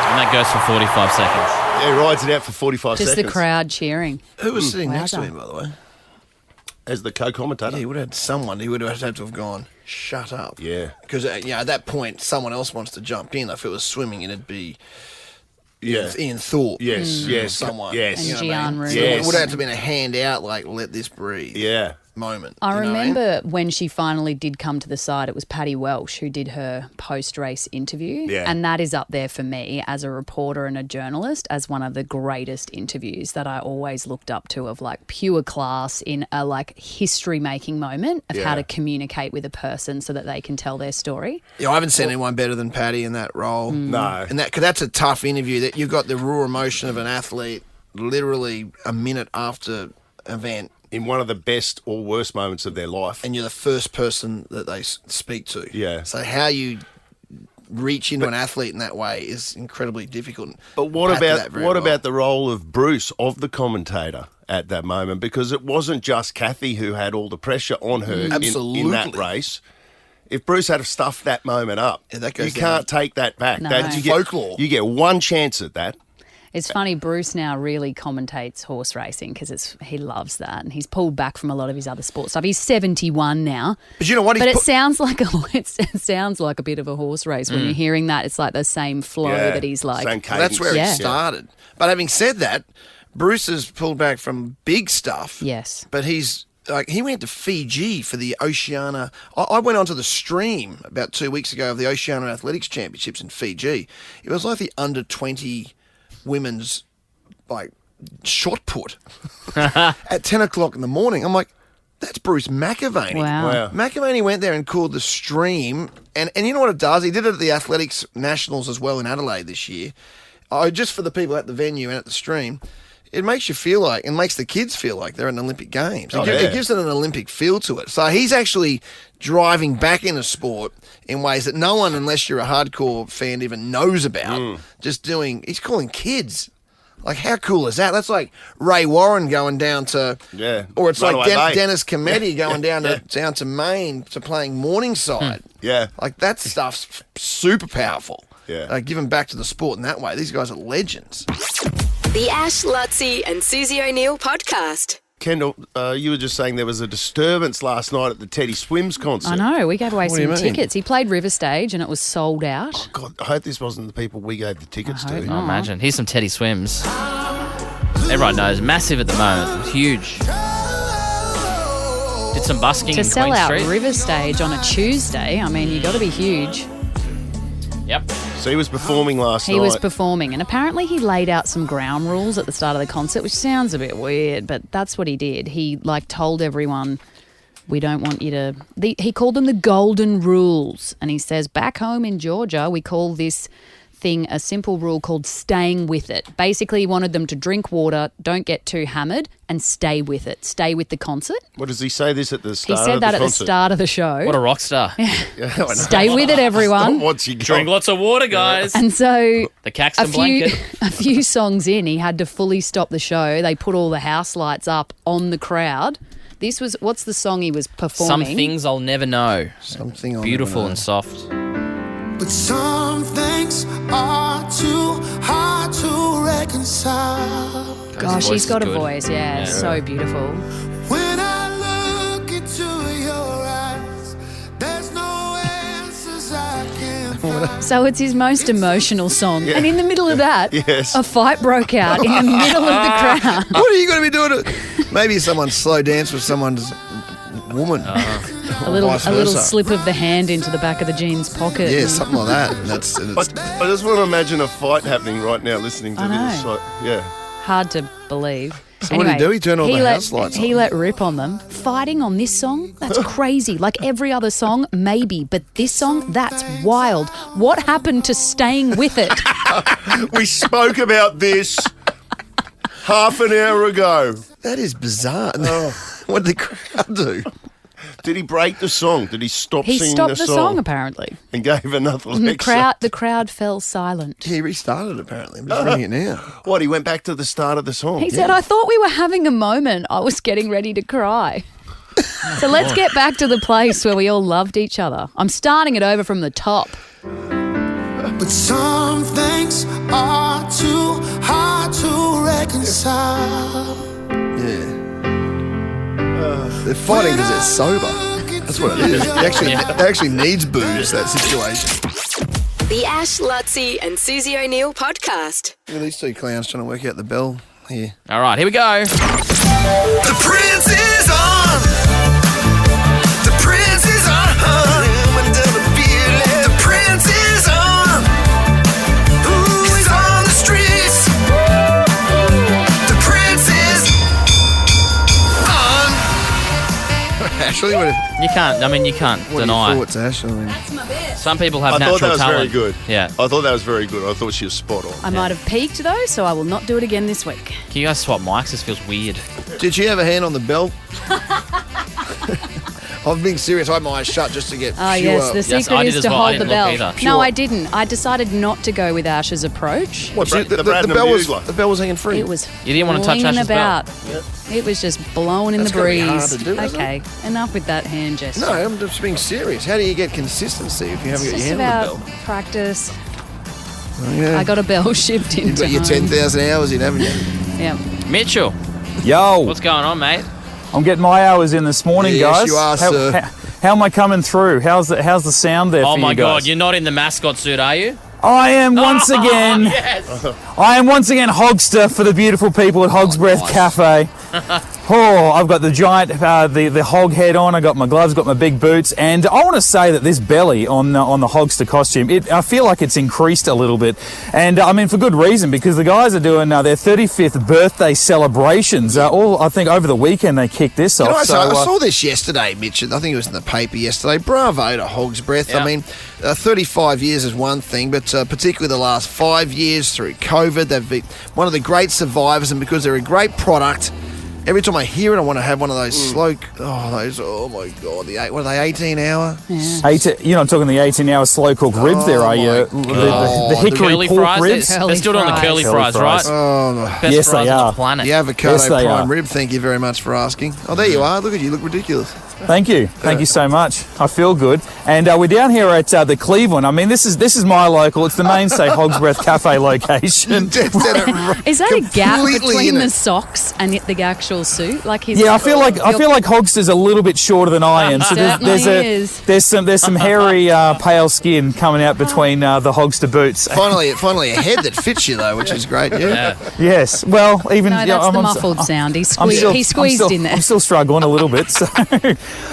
And that goes for 45 seconds. Yeah, he rides it out for 45 Just seconds. the crowd cheering. Who was sitting next to him, by the way? As the co-commentator? Yeah, he would have had someone. He would have had to have gone, shut up. Yeah. Because, at that point, someone else wants to jump in. If it was swimming, it'd be Ian Thorpe. Yes. Someone. Yes. And Gian Rooney. It would have to have been a hand out, like, let this breathe. Yeah. Moment. I remember when she finally did come to the side, it was Paddy Welsh who did her post-race interview. Yeah. And that is up there for me as a reporter and a journalist as one of the greatest interviews that I always looked up to, of like pure class in a like history-making moment of how to communicate with a person so that they can tell their story. Yeah, I haven't seen anyone better than Paddy in that role. No. And cause that's a tough interview. That you've got the raw emotion of an athlete literally a minute after event. In one of the best or worst moments of their life. And you're the first person that they speak to. Yeah. So how you reach into an athlete in that way is incredibly difficult. But what about the role of Bruce, of the commentator at that moment? Because it wasn't just Kathy who had all the pressure on her in that race. If Bruce had stuffed that moment up, that goes you can't take that back. No. That's folklore. You get one chance at that. It's funny, Bruce now really commentates horse racing because he loves that, and he's pulled back from a lot of his other sports stuff. He's 71 now. But you know what? But it sounds like it sounds like a bit of a horse race when you're hearing that. It's like the same flow that he's like. Same cadence. Well, that's where it started. But having said that, Bruce has pulled back from big stuff. Yes. But he went to Fiji for the Oceania. I went onto the stream about 2 weeks ago of the Oceania Athletics Championships in Fiji. It was like the under-20 women's shot put at 10 o'clock in the morning. I'm like, that's Bruce McAvaney. Wow. McAvaney went there and called the stream, and you know what it does? He did it at the Athletics Nationals as well in Adelaide this year. Just for the people at the venue and at the stream, it makes you feel like, and makes the kids feel like they're at an Olympic Games. It gives it an Olympic feel to it. So he's actually driving back into sport in ways that no one, unless you're a hardcore fan, even knows about. He's calling kids. Like, how cool is that? That's like Ray Warren going down to, or it's like Dennis Cometti going down to Maine to playing Morningside. Yeah. Like, that stuff's super powerful. Yeah. Giving back to the sport in that way. These guys are legends. The Ash, Luttsy and Susie O'Neil podcast. Kendall, you were just saying there was a disturbance last night at the Teddy Swims concert. I know. We gave away What do you some mean? tickets. He played River Stage and it was sold out. Oh, God, I hope this wasn't the people we gave the tickets to. I imagine. Here's some Teddy Swims. Everyone knows. Massive at the moment. Huge. Did some busking To in sell Queen out Street. River Stage on a Tuesday, I mean, you got to be huge. Yep. So he was performing last night. He was performing, and apparently he laid out some ground rules at the start of the concert, which sounds a bit weird, but that's what he did. He told everyone, we don't want you to. He called them the golden rules, and he says back home in Georgia we call this thing, a simple rule called staying with it. Basically, he wanted them to drink water, don't get too hammered, and stay with it. Stay with the concert. What does he say this at the He start said of that the at the concert? start of the show. What a rock star. Yeah, I know. Stay with it, everyone. What's he got? Drink lots of water, guys. And so The Caxton blanket. a few songs in, he had to fully stop the show. They put all the house lights up on the crowd. This was, what's the song he was performing? Some things I'll never know. Something I'll Beautiful never know. and soft. But some things are too hard to reconcile. Gosh, voice he's got a is good. voice, yeah, so beautiful. When I look into your eyes, there's no answers I can find. So it's his most emotional song. Yeah. And in the middle of that, Yes. a fight broke out in the middle of the crowd. What are you going to be doing? Maybe someone slow dance with someone's woman. A little Vice versa. slip of the hand into the back of the jeans pocket. Yeah, something like that. And I just want to imagine a fight happening right now listening to I know. this. Like, yeah. Hard to believe. So what did he do? He turned all the let, house lights He on. let rip on them. Fighting on this song? That's crazy. Like every other song, maybe. But this song, that's wild. What happened to staying with it? We spoke about this half an hour ago. That is bizarre. What did the crowd do? Did he break the song? Did he stop He singing stopped the the song, apparently. and gave another And lecture? the crowd fell silent. He restarted, apparently. I'm just reading it now. What, he went back to the start of the song? He said, I thought we were having a moment. I was getting ready to cry. So let's get back to the place where we all loved each other. I'm starting it over from the top. But some things are too hard to reconcile. Yeah. They're fighting because they're sober. That's what it is. They actually needs booze, that situation. The Ash, Luttsy and Susie O'Neil podcast. Look at these two clowns trying to work out the bell here. All right, here we go. The Prince is on. The Prince is on. The Prince is on. He's on the streets. The Prince is on. Ashley, what You can't are deny. your thoughts, Ash? I mean, Some people have I natural thought that was talent. very good. Yeah. I thought that was very good. I thought she was spot on. I might have peaked though, so I will not do it again this week. Can you guys swap mics? This feels weird. did she have a hand on the bell? I'm being serious. I had my eyes shut just to get Ah, pure. yes, the Yes, secret I did is as to well. I hold the didn't look bell. either. No, Sure. I didn't. I decided not to go with Ash's approach. What, The the Braden bell was Bugler. the bell was hanging free. It was You didn't want to touch flinging Ash's bell. about. It was just blowing in That's the gotta be hard breeze. to do, isn't Okay, enough with that hand gesture. No, I'm just being serious. How do you get consistency if you haven't It's got just your hand about on the bell? practice. Oh, yeah. I got a bell shipped You've into got your home. 10,000 hours in, haven't you? Yeah. Mitchell, Yo, what's going on, mate? I'm getting my hours in this morning, Yes, guys. you are, how, sir. How am I coming through? How's the sound there Oh for my you guys? God, you're not in the mascot suit, are you? I am once again. Yes. I am once again Hogster for the beautiful people at Hog's Breath Cafe. Oh, I've got the giant, the hog head on. I got my gloves, got my big boots, and I want to say that this belly on the Hogster costume, I feel like it's increased a little bit, and I mean for good reason, because the guys are doing their 35th birthday celebrations. I think over the weekend they kicked this off. I saw this yesterday, Mitch. I think it was in the paper yesterday. Bravo to Hog's Breath. Yeah. I mean, 35 years is one thing, but particularly the last 5 years through COVID, they've been one of the great survivors, and because they're a great product, every time I hear it, I want to have one of those slow. Oh my God! What are they? 18-hour. You're not talking the 18-hour slow cooked ribs there, are you? The hickory curly pork fries. ribs. They're still doing the curly fries, right? Oh, Best Yes, fries they on are. the planet. the avocado Yes, they prime are. rib. Thank you very much for asking. Oh, there you are. Look at you. Look ridiculous. Thank you so much. I feel good. And we're down here at the Cleveland. I mean, this is my local. It's the mainstay Hog's Breath Cafe location. Is that a gap Completely between in the it. socks and the actual suit? Like his Yeah, I feel like Hogster's a little bit shorter than I am. So there's some hairy pale skin coming out between the Hogster boots. Finally a head that fits you though, which is great. Yeah. Yes. Well, even No, that's the muffled sound. He squeezed in there. I'm still struggling a little bit. So,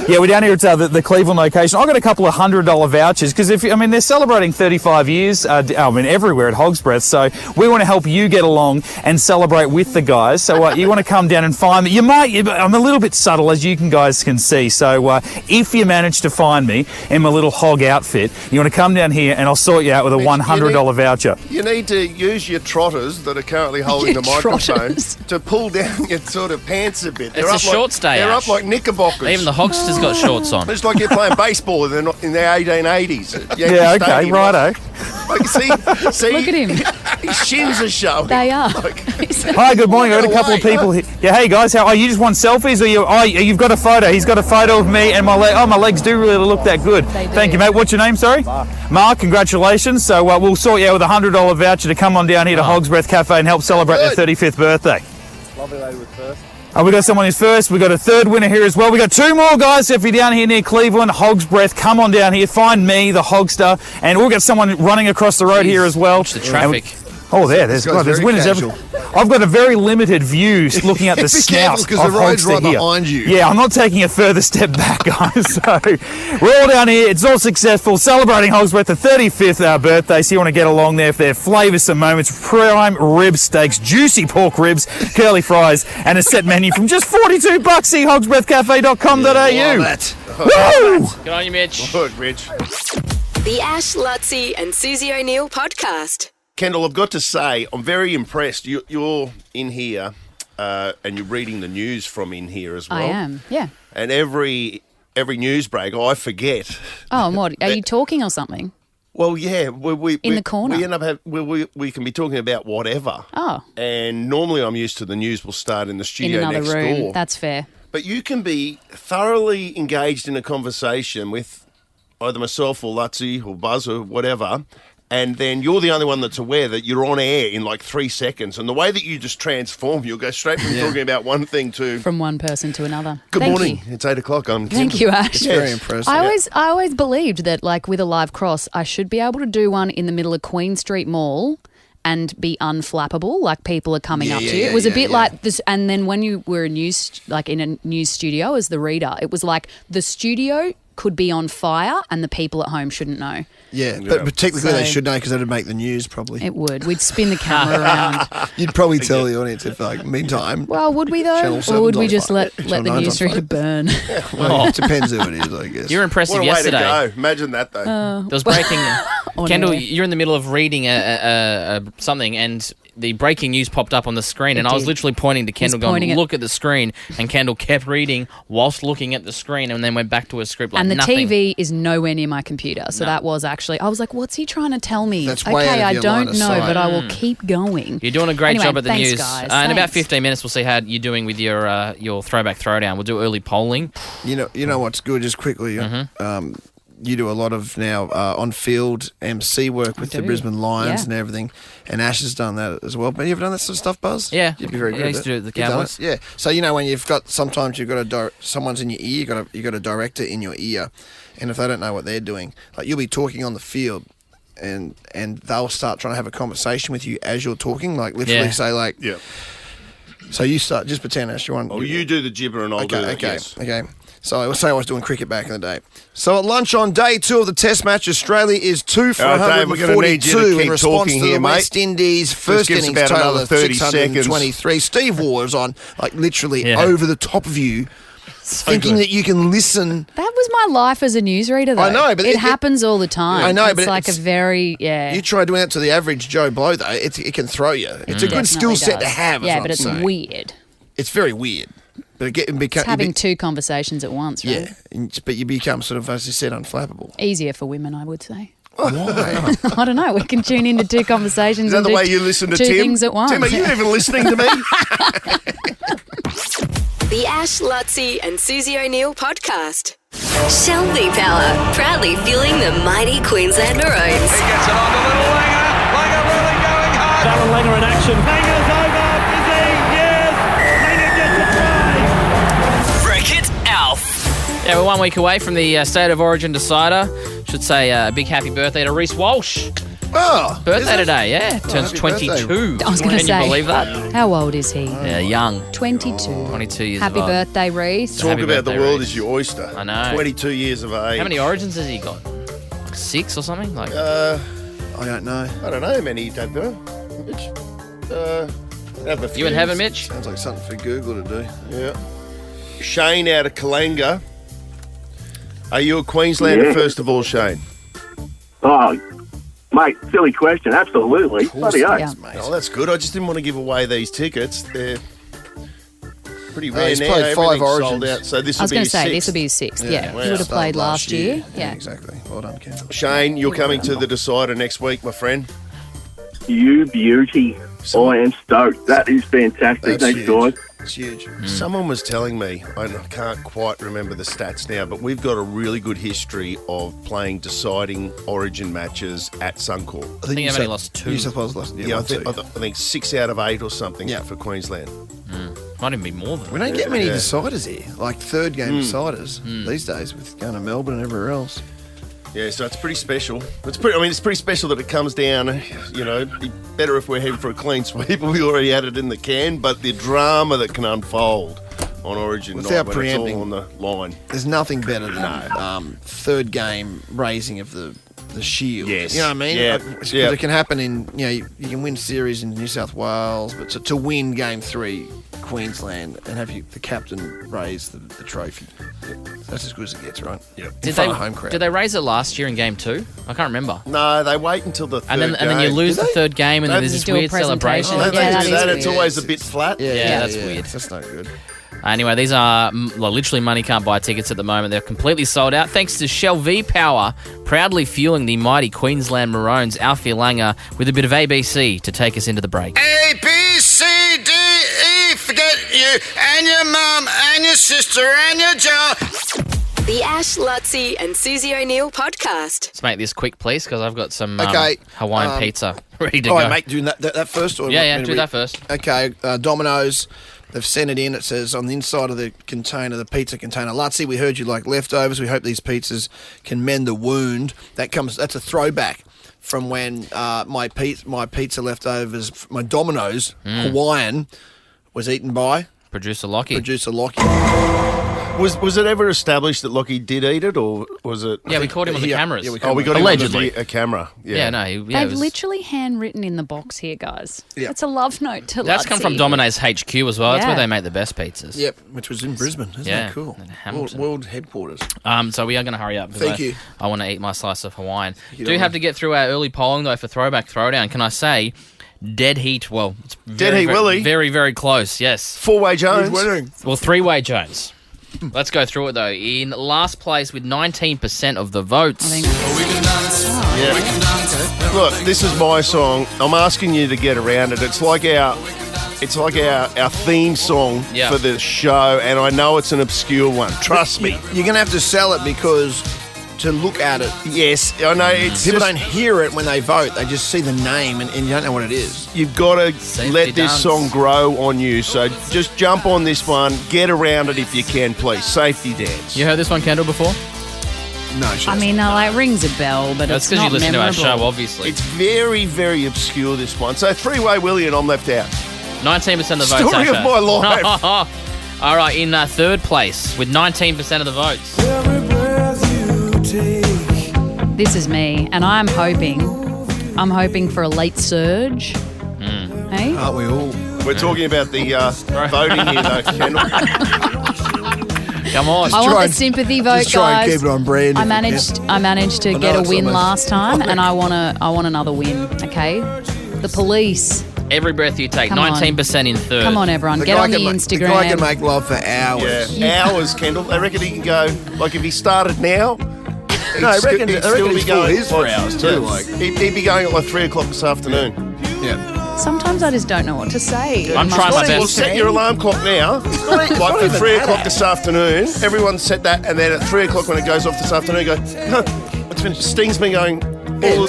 Yeah, we're down here at the Cleveland location. I've got a couple of $100 vouchers because they're celebrating 35 years. Everywhere at Hog's Breath. So we want to help you get along and celebrate with the guys. So you want to come down and find me. I'm a little bit subtle, as you guys can see. So if you manage to find me in my little hog outfit, you want to come down here and I'll sort you out with a $100 voucher. You need to use your trotters that are currently holding the microphone to pull down your sort of pants a bit. It's a short stay. They're up like knickerbockers. Even the Hogster's got shorts on. It's like you're playing baseball in the 1880s. Yeah, okay, righto. See, look at him. His shins are showing. They are. Hi, good morning. I've got a couple of people here. Yeah, hey guys, how are you? Just want selfies, or you've got a photo? He's got a photo of me and my leg. Oh, my legs do really look that good. Thank you, mate. What's your name? Sorry, Mark. Congratulations. So we'll sort you out with a $100 voucher to come on down here to Hog's Breath Cafe and help celebrate their 35th birthday. Lovely lady with first. We got someone who's first. We got a third winner here as well. We got two more guys. If you're down here near Cleveland, Hog's Breath, come on down here. Find me, the Hogster, and we'll get someone running across the road here as well. Watch the traffic. There's winners everywhere. I've got a very limited view looking at the snouts of because the road's Hogster right here. behind you. Yeah, I'm not taking a further step back, guys. So we're all down here. It's all successful, celebrating Hog's Breath, the 35th birthday. So you want to get along there for their flavoursome moments, prime rib steaks, juicy pork ribs, curly fries, and a set menu from just $42. See hogsbreathcafe.com.au. Woo! Good on you, Mitch. Good, Mitch. The Ash, Luttsy and Susie O'Neil podcast. Kendall, I've got to say, I'm very impressed. You're in here and you're reading the news from in here as well. I am, yeah. And every news break, I forget. Oh, and what? Are you talking or something? Well, yeah. In the corner? We end up we can be talking about whatever. Oh. And normally I'm used to the news will start in the studio in another next room. door. That's fair. But you can be thoroughly engaged in a conversation with either myself or Luttsy or Buzz or whatever, and then you're the only one that's aware that you're on air in like 3 seconds. And the way that you just transform, you'll go straight from talking about one thing to... From one person to another. Good Thank morning. You. It's 8 o'clock. Thank you, Ash. It's very impressive. I always believed that, like, with a live cross, I should be able to do one in the middle of Queen Street Mall and be unflappable, like people are coming up to you. It was a bit like this, and then when you were in a news studio as the reader, it was like the studio could be on fire and the people at home shouldn't know. Yeah, but technically they should know because that'd make the news probably. It would. We'd spin the camera around. You'd probably tell the audience if, meantime. Well, would we though? Or would we just let the newsreader burn? Well, it depends who it is, I guess. You were impressive what a yesterday. Way to go. Imagine that, though. There was breaking... Kendall, you're in the middle of reading something and the breaking news popped up on the screen and I was literally pointing to Kendall going, look at the screen, and Kendall kept reading whilst looking at the screen and then went back to her script like and the nothing. TV is nowhere near my computer, so that was actually... I was like, what's he trying to tell me? That's way out of I your don't line of know, sight. but I will keep going. You're doing a great job at the thanks, news. Guys. In about 15 minutes, we'll see how you're doing with your throwback throwdown. We'll do early polling. You know what's good, just quickly, you do a lot of now on-field MC work with the Brisbane Lions and everything, and Ash has done that as well. But you ever done that sort of stuff, Buzz? Yeah. You'd be very good I at used to do it at the You've done Cowboys. it? Yeah. So, when you've got, sometimes you've got someone's in your ear, you've got a director in your ear, and if they don't know what they're doing, like you'll be talking on the field, and they'll start trying to have a conversation with you as you're talking, like literally say like... Yeah. So you start, just pretend, Ash, you want... Oh, you do the gibber and I'll do it, yes. Okay. So I was doing cricket back in the day. So at lunch on day 2 of the Test match, Australia is 2 for 142 in response to the West Indies' first innings total of 623. Steve Waugh is on, literally over the top of you, thinking that you can listen. That was my life as a newsreader, though. I know, but it happens all the time. I know, it's like a very You try doing that to the average Joe Blow, though, it can throw you. It's a good skill set to have. Yeah, but it's weird. It's very weird. But it's having two conversations at once, right? Yeah, but you become sort of, as you said, unflappable. Easier for women, I would say. Why? I don't know. We can tune into two conversations. Is that the way you listen to two Tim? things at once. Tim, are you even listening to me? The Ash, Luttsy and Susie O'Neil podcast. Shell V-Power, proudly fueling the mighty Queensland Maroons. He gets it on to little Langer. Langer really going hard. Darren Langer in action. Langer's over. Is he? Yes. Langer gets a try. Break it, Alf. Yeah, we're 1 week away from the State of Origin decider. Should say a big happy birthday to Reece Walsh. Oh, birthday today, yeah. Turns 22. I was going to Can say. you believe that? How old is he? Yeah, young. 22. 22 years Happy of age. birthday, Reese. Talk Happy about the birthday, world Reese. is your oyster. I know. 22 years of age. How many origins has he got? 6 or something? Like, I don't know. I don't know how many, Dad. Mitch. Have a few. you in heaven, Mitch? Sounds like something for Google to do. Yeah. Shane out of Kalanga. Are you a Queenslander first of all, Shane? Oh, mate, silly question. Absolutely. Bloody oath. Oh, that's good. I just didn't want to give away these tickets. They're pretty rare he's now. played 5 Everything's origins. sold out. So this I will was be going his to say, this sixth. will be his 6th. Yeah. Wow. He would have played last year. Yeah, Yeah. exactly. Well done, Kendall. Shane, you're coming to the decider next week, my friend. You beauty. I am stoked. That is fantastic. That's Thanks, huge. guys. It's huge. Someone was telling me, I can't quite remember the stats now, but we've got a really good history of playing deciding origin matches at Suncorp. I think I've only lost 2. New South Wales lost. Yeah, I think 6 out of 8 or something for Queensland. Might even be more than We don't get many Yeah. deciders here, like third game deciders these days with going to Melbourne and everywhere else. Yeah, so it's pretty special. It's pretty special that it comes down. You know, it'd be better if we're heading for a clean sweep. We already had it in the can, but the drama that can unfold on Origin Without night when it's preempting, all on the line. There's nothing better than third game raising of the shield. Yes. You know what I mean? Yeah. Because Yeah. it can happen in, you can win series in New South Wales, but to win game 3 Queensland and have the captain raise the trophy, that's as good as it gets, right? Yep. In Did front of home crowd. they raise it last year in game 2? I can't remember. No, they wait until the third And then you game. lose Do the they? third game, and then there's this do a weird celebration. presentation. Oh, Yeah, they that do is that. weird. It's always a bit flat. Yeah, that's weird. That's not good. Anyway, these are literally money can't buy tickets at the moment. They're completely sold out thanks to Shell V-Power, proudly fueling the mighty Queensland Maroons. Alfie Langer with a bit of ABC to take us into the break. A, B, C, D, E, forget you and your mum and your sister and your job. The Ash, Luttsy and Susie O'Neil podcast. Let's make this quick, please, because I've got some Okay, Hawaiian pizza ready to All go. right, mate, doing that first? Or Yeah, do that first. Okay, Domino's, they've sent it in. It says on the inside of the container, the pizza container, Luttsy, we heard you like leftovers. We hope these pizzas can mend the wound. That's a throwback from when my pizza leftovers, my Domino's Hawaiian, was eaten by Producer Lachie. Was it ever established that Lockie did eat it, or was it? Yeah, we caught him on the cameras. Yeah, we got allegedly him on a camera. Yeah, no, it They've was- literally handwritten in the box here, guys. Yeah. It's a love note to That's come from Luttsy. Domino's HQ as well. That's Yeah. where they make the best pizzas. Yep, which was in Brisbane. Isn't Yeah, that cool? in Hamilton. World headquarters. So we are going to hurry up. because Thank you. I want to eat my slice of Hawaiian. You Do don't have want- to get through our early polling though for Throwback Throwdown. Can I say, dead heat? Well, it's very, Heat very, Willie. very, very close. Yes. Four-way Jones. Well, three-way Jones. Let's go through it though. In last place with 19% of the votes. Look, this is my song. I'm asking you to get around it. It's like our theme song Yeah. for the show, and I know it's an obscure one. Trust me. You're going to have to sell it because to look at it, Yes, I know. It's people just, don't hear it when they vote. They just see the name and you don't know what it is. you've got to Safety let this dance. song grow on you. So just jump on this one. Get around it if you can, please. Safety dance. You heard this one, Kendall, before? No, I mean, it rings a bell, but That's it's because not you listen to our memorable. show, obviously. It's very, very obscure, this one. So three-way Willie and I'm left out. 19% of the votes. Story of Asher. my life. All right, in third place with 19% of the votes. This is me, and I'm hoping for a late surge. Hey? Aren't we all? We're talking about the voting here, though, Kendall. Come on. I want the sympathy vote, just try and guys. keep it on brand. I if you managed to know get a it's win almost- last time, and I want another win. Okay, the police. Every breath you take, Come on. 19% in third. Come on, everyone, The get guy on the can Instagram. The guy can make love for hours. Yeah, hours, Kendall. I reckon he can go, like, if he started now... No, I reckon he'd still he's be full going his for hours too. Like, he'd be going at like 3 o'clock this afternoon. yeah. Sometimes I just don't know what to say. I'm trying my Well, best. set your alarm clock now. Like for 3 o'clock this afternoon. Everyone set that, and then at 3 o'clock when it goes off this afternoon, go, no, it's finished. Sting's been going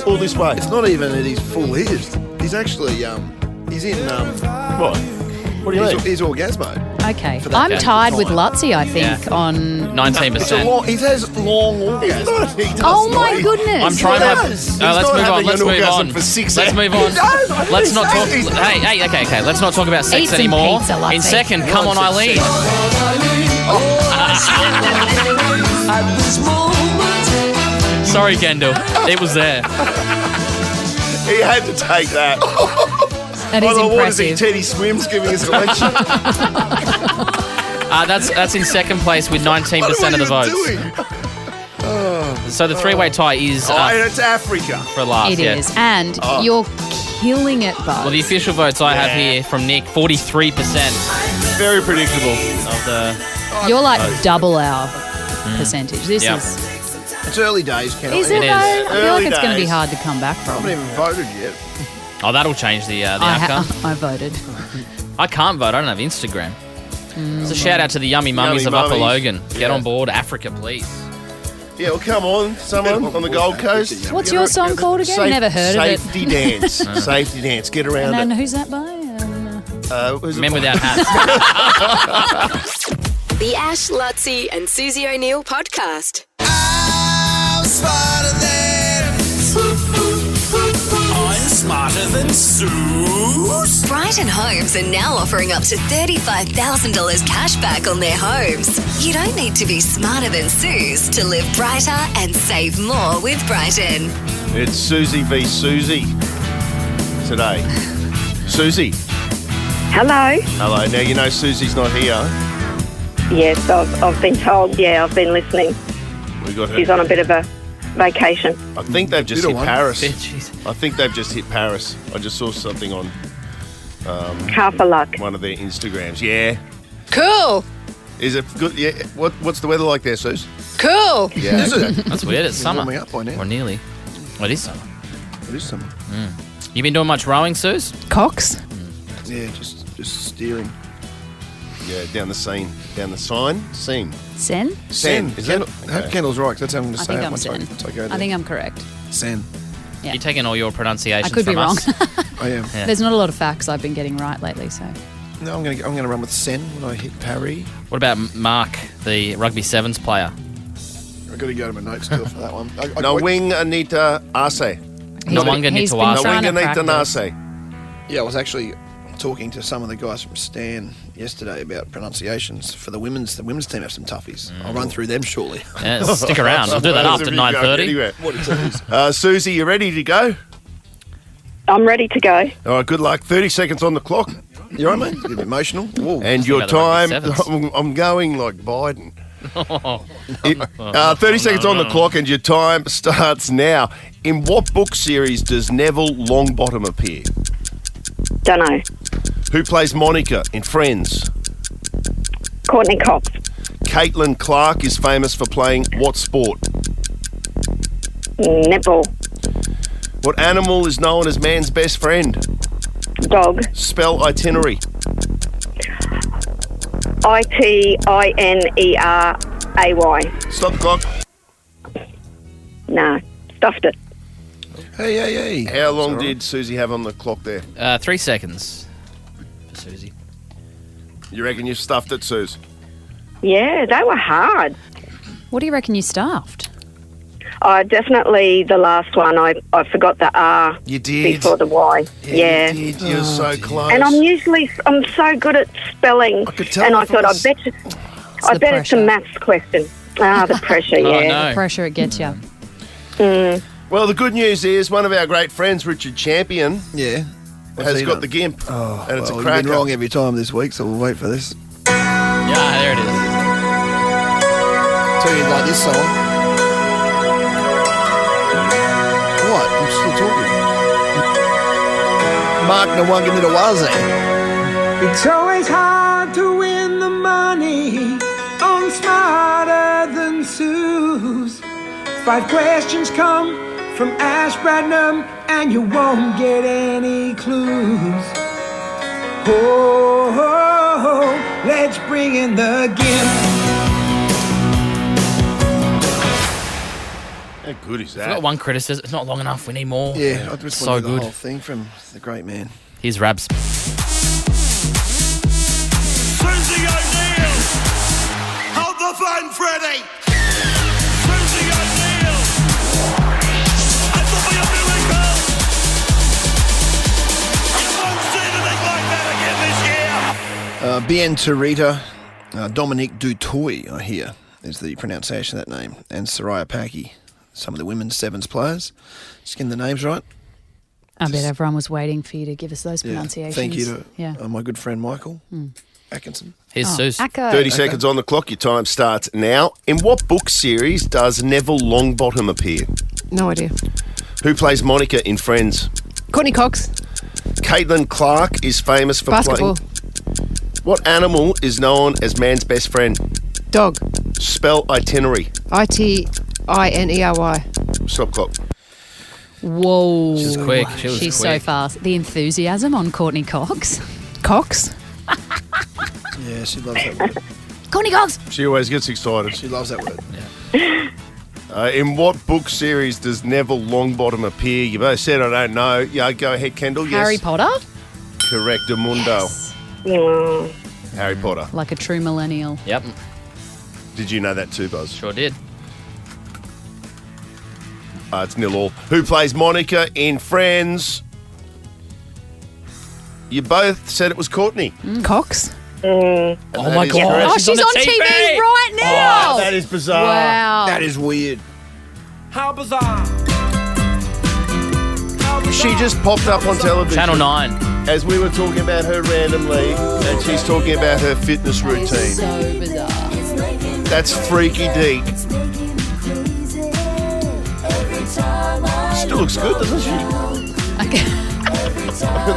all this way. It's not even that he's full his. He's actually he's in What? What do you mean? He's Orgasmo. Okay. I'm tied with Luttsy, I think, on 19%. He has long orgasms. Oh my goodness. I'm trying my. Let's move on. Let's move on. Let's move on. Let's not talk. Hey, okay. Let's not talk about sex Eat some anymore. pizza, Luttsy. In second, come on, Eileen. Sorry, Kendall. It was there. He had to take that. That is What is he? impressive. Teddy Swims giving his election. That's in second place with 19% of the votes. So the three-way tie is and it's Africa. for last. It yeah. is. And you're killing it, Buzz. Well, the official votes I have here from Nick, 43%. Very predictable. Of the. You're like double our percentage. This Yep. is... It's early days, Ken. Is it, It though? is. I feel like Early it's going to be days. hard to come back I from. haven't even voted yet. Oh, that'll change the outcome. I voted. I can't vote. I don't have Instagram. So shout out to the yummy mummies Yummy of Upper mummies. Logan. Get Yeah. on board, Africa, please. Yeah, well, come on, someone on the Gold Coast. What's your song called again? Never heard of it. Safety dance. Safety dance. Get around And it. who's that by? Who's it Men by? without hats. The Ash, Luttsy and Susie O'Neill podcast. I'm smarter than Zeus. Brighton Homes are now offering up to $35,000 cash back on their homes. You don't need to be smarter than Suze to live brighter and save more with Brighton. It's Susie v. Susie today. Susie. Hello. Hello. Now, you know Susie's not here. Yes, I've been told. Yeah, I've been listening. We got her. She's on a bit of a vacation. I think they've just Little hit one. Paris. Jeez. I think they've just hit Paris. I just saw something on Half a luck. one of their Instagrams. Yeah. Cool. Is it good? Yeah. What's the weather like there, Sus? Cool. Yeah. Is it? That's weird. It's summer. Warming up by now. Or nearly. Well, it is summer. It is summer. You been doing much rowing, Suze? Cox. Yeah, just steering. Yeah, down the scene. Down the sign. Scene. Sen? Sen. Is that? I hope Kendall's right, 'cause that's how I'm going to I say think it I'm once Sen. once I go I there. think I'm correct. Sen. Yeah. You're taking all your pronunciations I could be from wrong. us. I am. Yeah. There's not a lot of facts I've been getting right lately, so. No, I'm going to run with Sen when I hit parry. What about Mark, the rugby sevens player? I've got to go to my notes still for that one. No wing Anita Arce. No Wanga he's been Nitawasa. No trying wing to Anita practice. Nase. Yeah, I was actually talking to some of the guys from Stan yesterday about pronunciations for the women's team have some toughies. I'll run through them shortly. Yeah, stick around. We'll do that after 9:30. What it is. Susie, you ready to go? I'm ready to go. All right, good luck. 30 seconds on the clock. You all right, mate? A bit emotional. Whoa. And your about the rugby time, sevens. I'm going like Biden. 30 seconds on the clock and your time starts now. In what book series does Neville Longbottom appear? Dunno. Who plays Monica in Friends? Courtney Cox. Caitlin Clark is famous for playing what sport? Netball. What animal is known as man's best friend? Dog. Spell itinerary. ITINERAY. Stop the clock. No. Stuffed it. Hey. How long did Susie have on the clock there? 3 seconds for Susie. You reckon you stuffed it, Suze? Yeah, they were hard. What do you reckon you stuffed? Definitely the last one. I forgot the R You did. before the Y. Yeah. You did. You're so close. And I'm so good at spelling. could tell And I if it thought, was- I bet the it's a maths question. The pressure, Oh, yeah. no. The pressure it gets you. Well, the good news is one of our great friends, Richard Champion, Yeah. has got the GIMP. And it's a You've cracker. been wrong every time this week, so we'll wait for this. Yeah, there it is. Tell you like this song. What? I'm still talking. Mark Nwanga Nitawaze. It's always hard to win the money on Smarter Than Suze. 5 questions come from Ash Bradnam and you won't get any clues. Oh, let's bring in the GIMP. How good is I've got that? one criticism. It's not long enough. We need more. Yeah, I just so want to do the good. whole thing from the great man. Here's Rabs. on, Freddie! Susie O'Neale! It will be a miracle! You won't see anything like that again this year! Bien Tarita, Dominique Dutoy, I hear, is the pronunciation of that name, and Soraya Paki, some of the women's sevens players. Just getting the names right. I bet everyone was waiting for you to give us those pronunciations. Thank you Yeah. to my good friend Michael Atkinson. Here's Suze. 30 seconds on the clock. Your time starts now. In what book series does Neville Longbottom appear? No idea. Who plays Monica in Friends? Courtney Cox. Caitlin Clark is famous for Basketball. playing... What animal is known as man's best friend? Dog. Spell itinerary. ITINERY. Stop clock. Whoa. She's quick. She's so fast. The enthusiasm on Courtney Cox. Cox? Yeah, she loves that word. Courtney Cox! She always gets excited. She loves that word. In what book series does Neville Longbottom appear? You both said I don't know. Yeah, go ahead, Kendall. Harry Yes. Potter? Correctamundo. Harry Potter. Like a true millennial. Yep. Did you know that too, Buzz? Sure did. It's 0-0. Who plays Monica in Friends? You both said it was Courtney. Cox? Oh my God. Oh, she's on TV right now. Oh, that is bizarre. Wow. That is weird. How bizarre! She just popped up on television. Channel 9. As we were talking about her randomly, and she's talking about her fitness routine. So bizarre. That's freaky deep. Still looks good, doesn't she? Okay.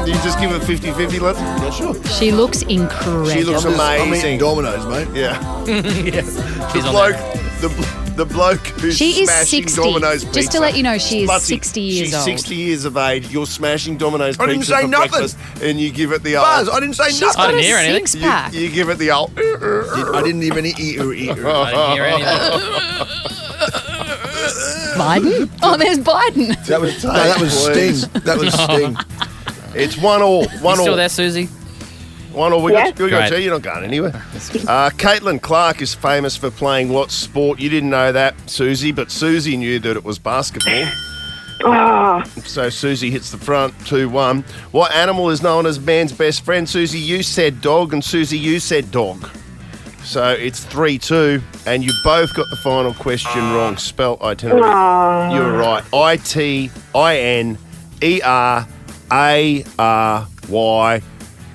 Do you just give it 50-50, Lutz? Not sure. She looks incredible. She looks I'm amazing. eating Dominoes, mate. Yeah. Yes. She's The on bloke, there. the bloke who's She is smashing 60. Domino's pizza. Just to let you know, she is Lutzy, 60 years she's old. 60 years of age. You're smashing Domino's I didn't pizza say for nothing. breakfast, and you give it the old. Buzz, I didn't say She's nothing. I got didn't a hear anything. six-pack. You give it the old. I didn't even eat I didn't hear anything. Biden? Oh, there's Biden. That was Sting. That was Sting. It's 1-1. You still there, Susie? 1-1. We got Great. you. You're not going anywhere. Caitlin Clark is famous for playing what sport? You didn't know that, Susie, but Susie knew that it was basketball. So Susie hits the front, 2-1. What animal is known as man's best friend? Susie, you said dog, and Susie, you said dog. So it's 3-2, and you both got the final question wrong. Spell itinerary. You were right. ITINERARY.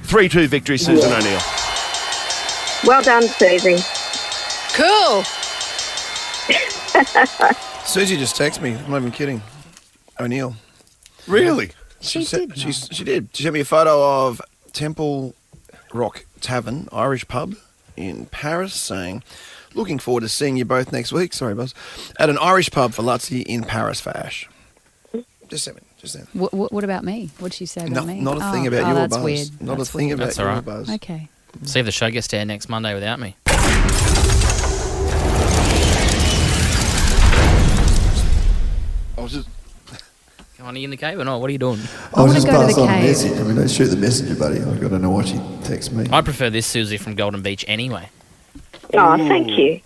3-2 victory, Susan O'Neale. Well done, Susie. Cool. Susie just texted me. I'm not even kidding. O'Neal. Really? She did. She did. She sent me a photo of Temple Rock Tavern, Irish pub in Paris, saying, looking forward to seeing you both next week. Sorry, Buzz. At an Irish pub for Luttsy in Paris for Ash. Just sent me. Just then. What about me? What did she say about me? Not a thing about your that's Buzz. Weird. Not That's a thing weird. about That's your all right. Buzz. Okay. See if the show gets there next Monday without me. I was just... Come on, are you in the cave or not? What are you doing? I want to go to the cave. Message. I mean, don't shoot the messenger, buddy. I got to know what she texts me. I prefer this Susie from Golden Beach anyway. Oh, thank you.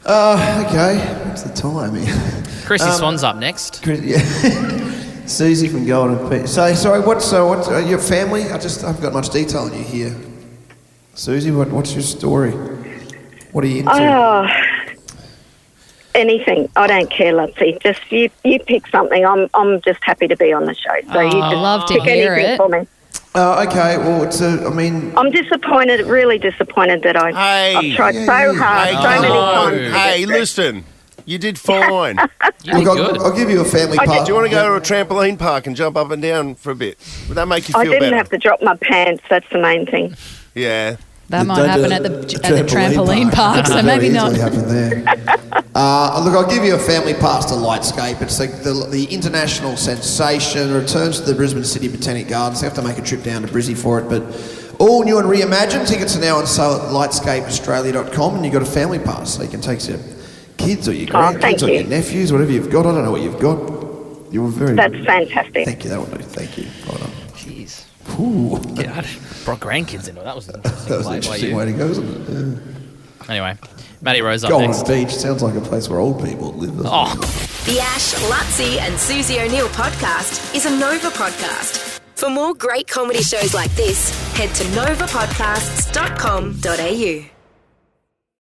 Okay. What's the time here? Chrissy Swan's up next. Susie from Golden Beach. So, sorry, what's your family? I haven't got much detail on you here. Susie, what's your story? What are you into? Oh, anything. I don't care, Luttsy. Just you pick something. I'm just happy to be on the show. So you just love to pick hear anything it. for me. Okay, well, I'm disappointed, really disappointed that I've tried so hard, so many times. Hey, listen. You did fine. I'll give you a family park. Do you want to go to a trampoline park and jump up and down for a bit? Would that make you feel I didn't better? have to drop my pants. That's the main thing. Yeah. That might happen at the trampoline park, so maybe not. Happen there. Look, I'll give you a family pass to Lightscape. It's the international sensation. Returns to the Brisbane City Botanic Gardens. You have to make a trip down to Brizzy for it, but all new and reimagined. Tickets are now on sale at lightscapeaustralia.com, and you've got a family pass, so you can take your kids or your grandkids or your nephews, whatever you've got. I don't know what you've got. You were very... That's fantastic. Thank you. That would do. Thank you. Well done. Jeez. Ooh. Yeah, I brought grandkids into it. That was an interesting, That was an interesting way to go, wasn't it? Anyway, Matty Rose up Golden next. Beach sounds like a place where old people live. Oh. The Ash, Luttsy and Susie O'Neill podcast is a Nova podcast. For more great comedy shows like this, head to novapodcasts.com.au.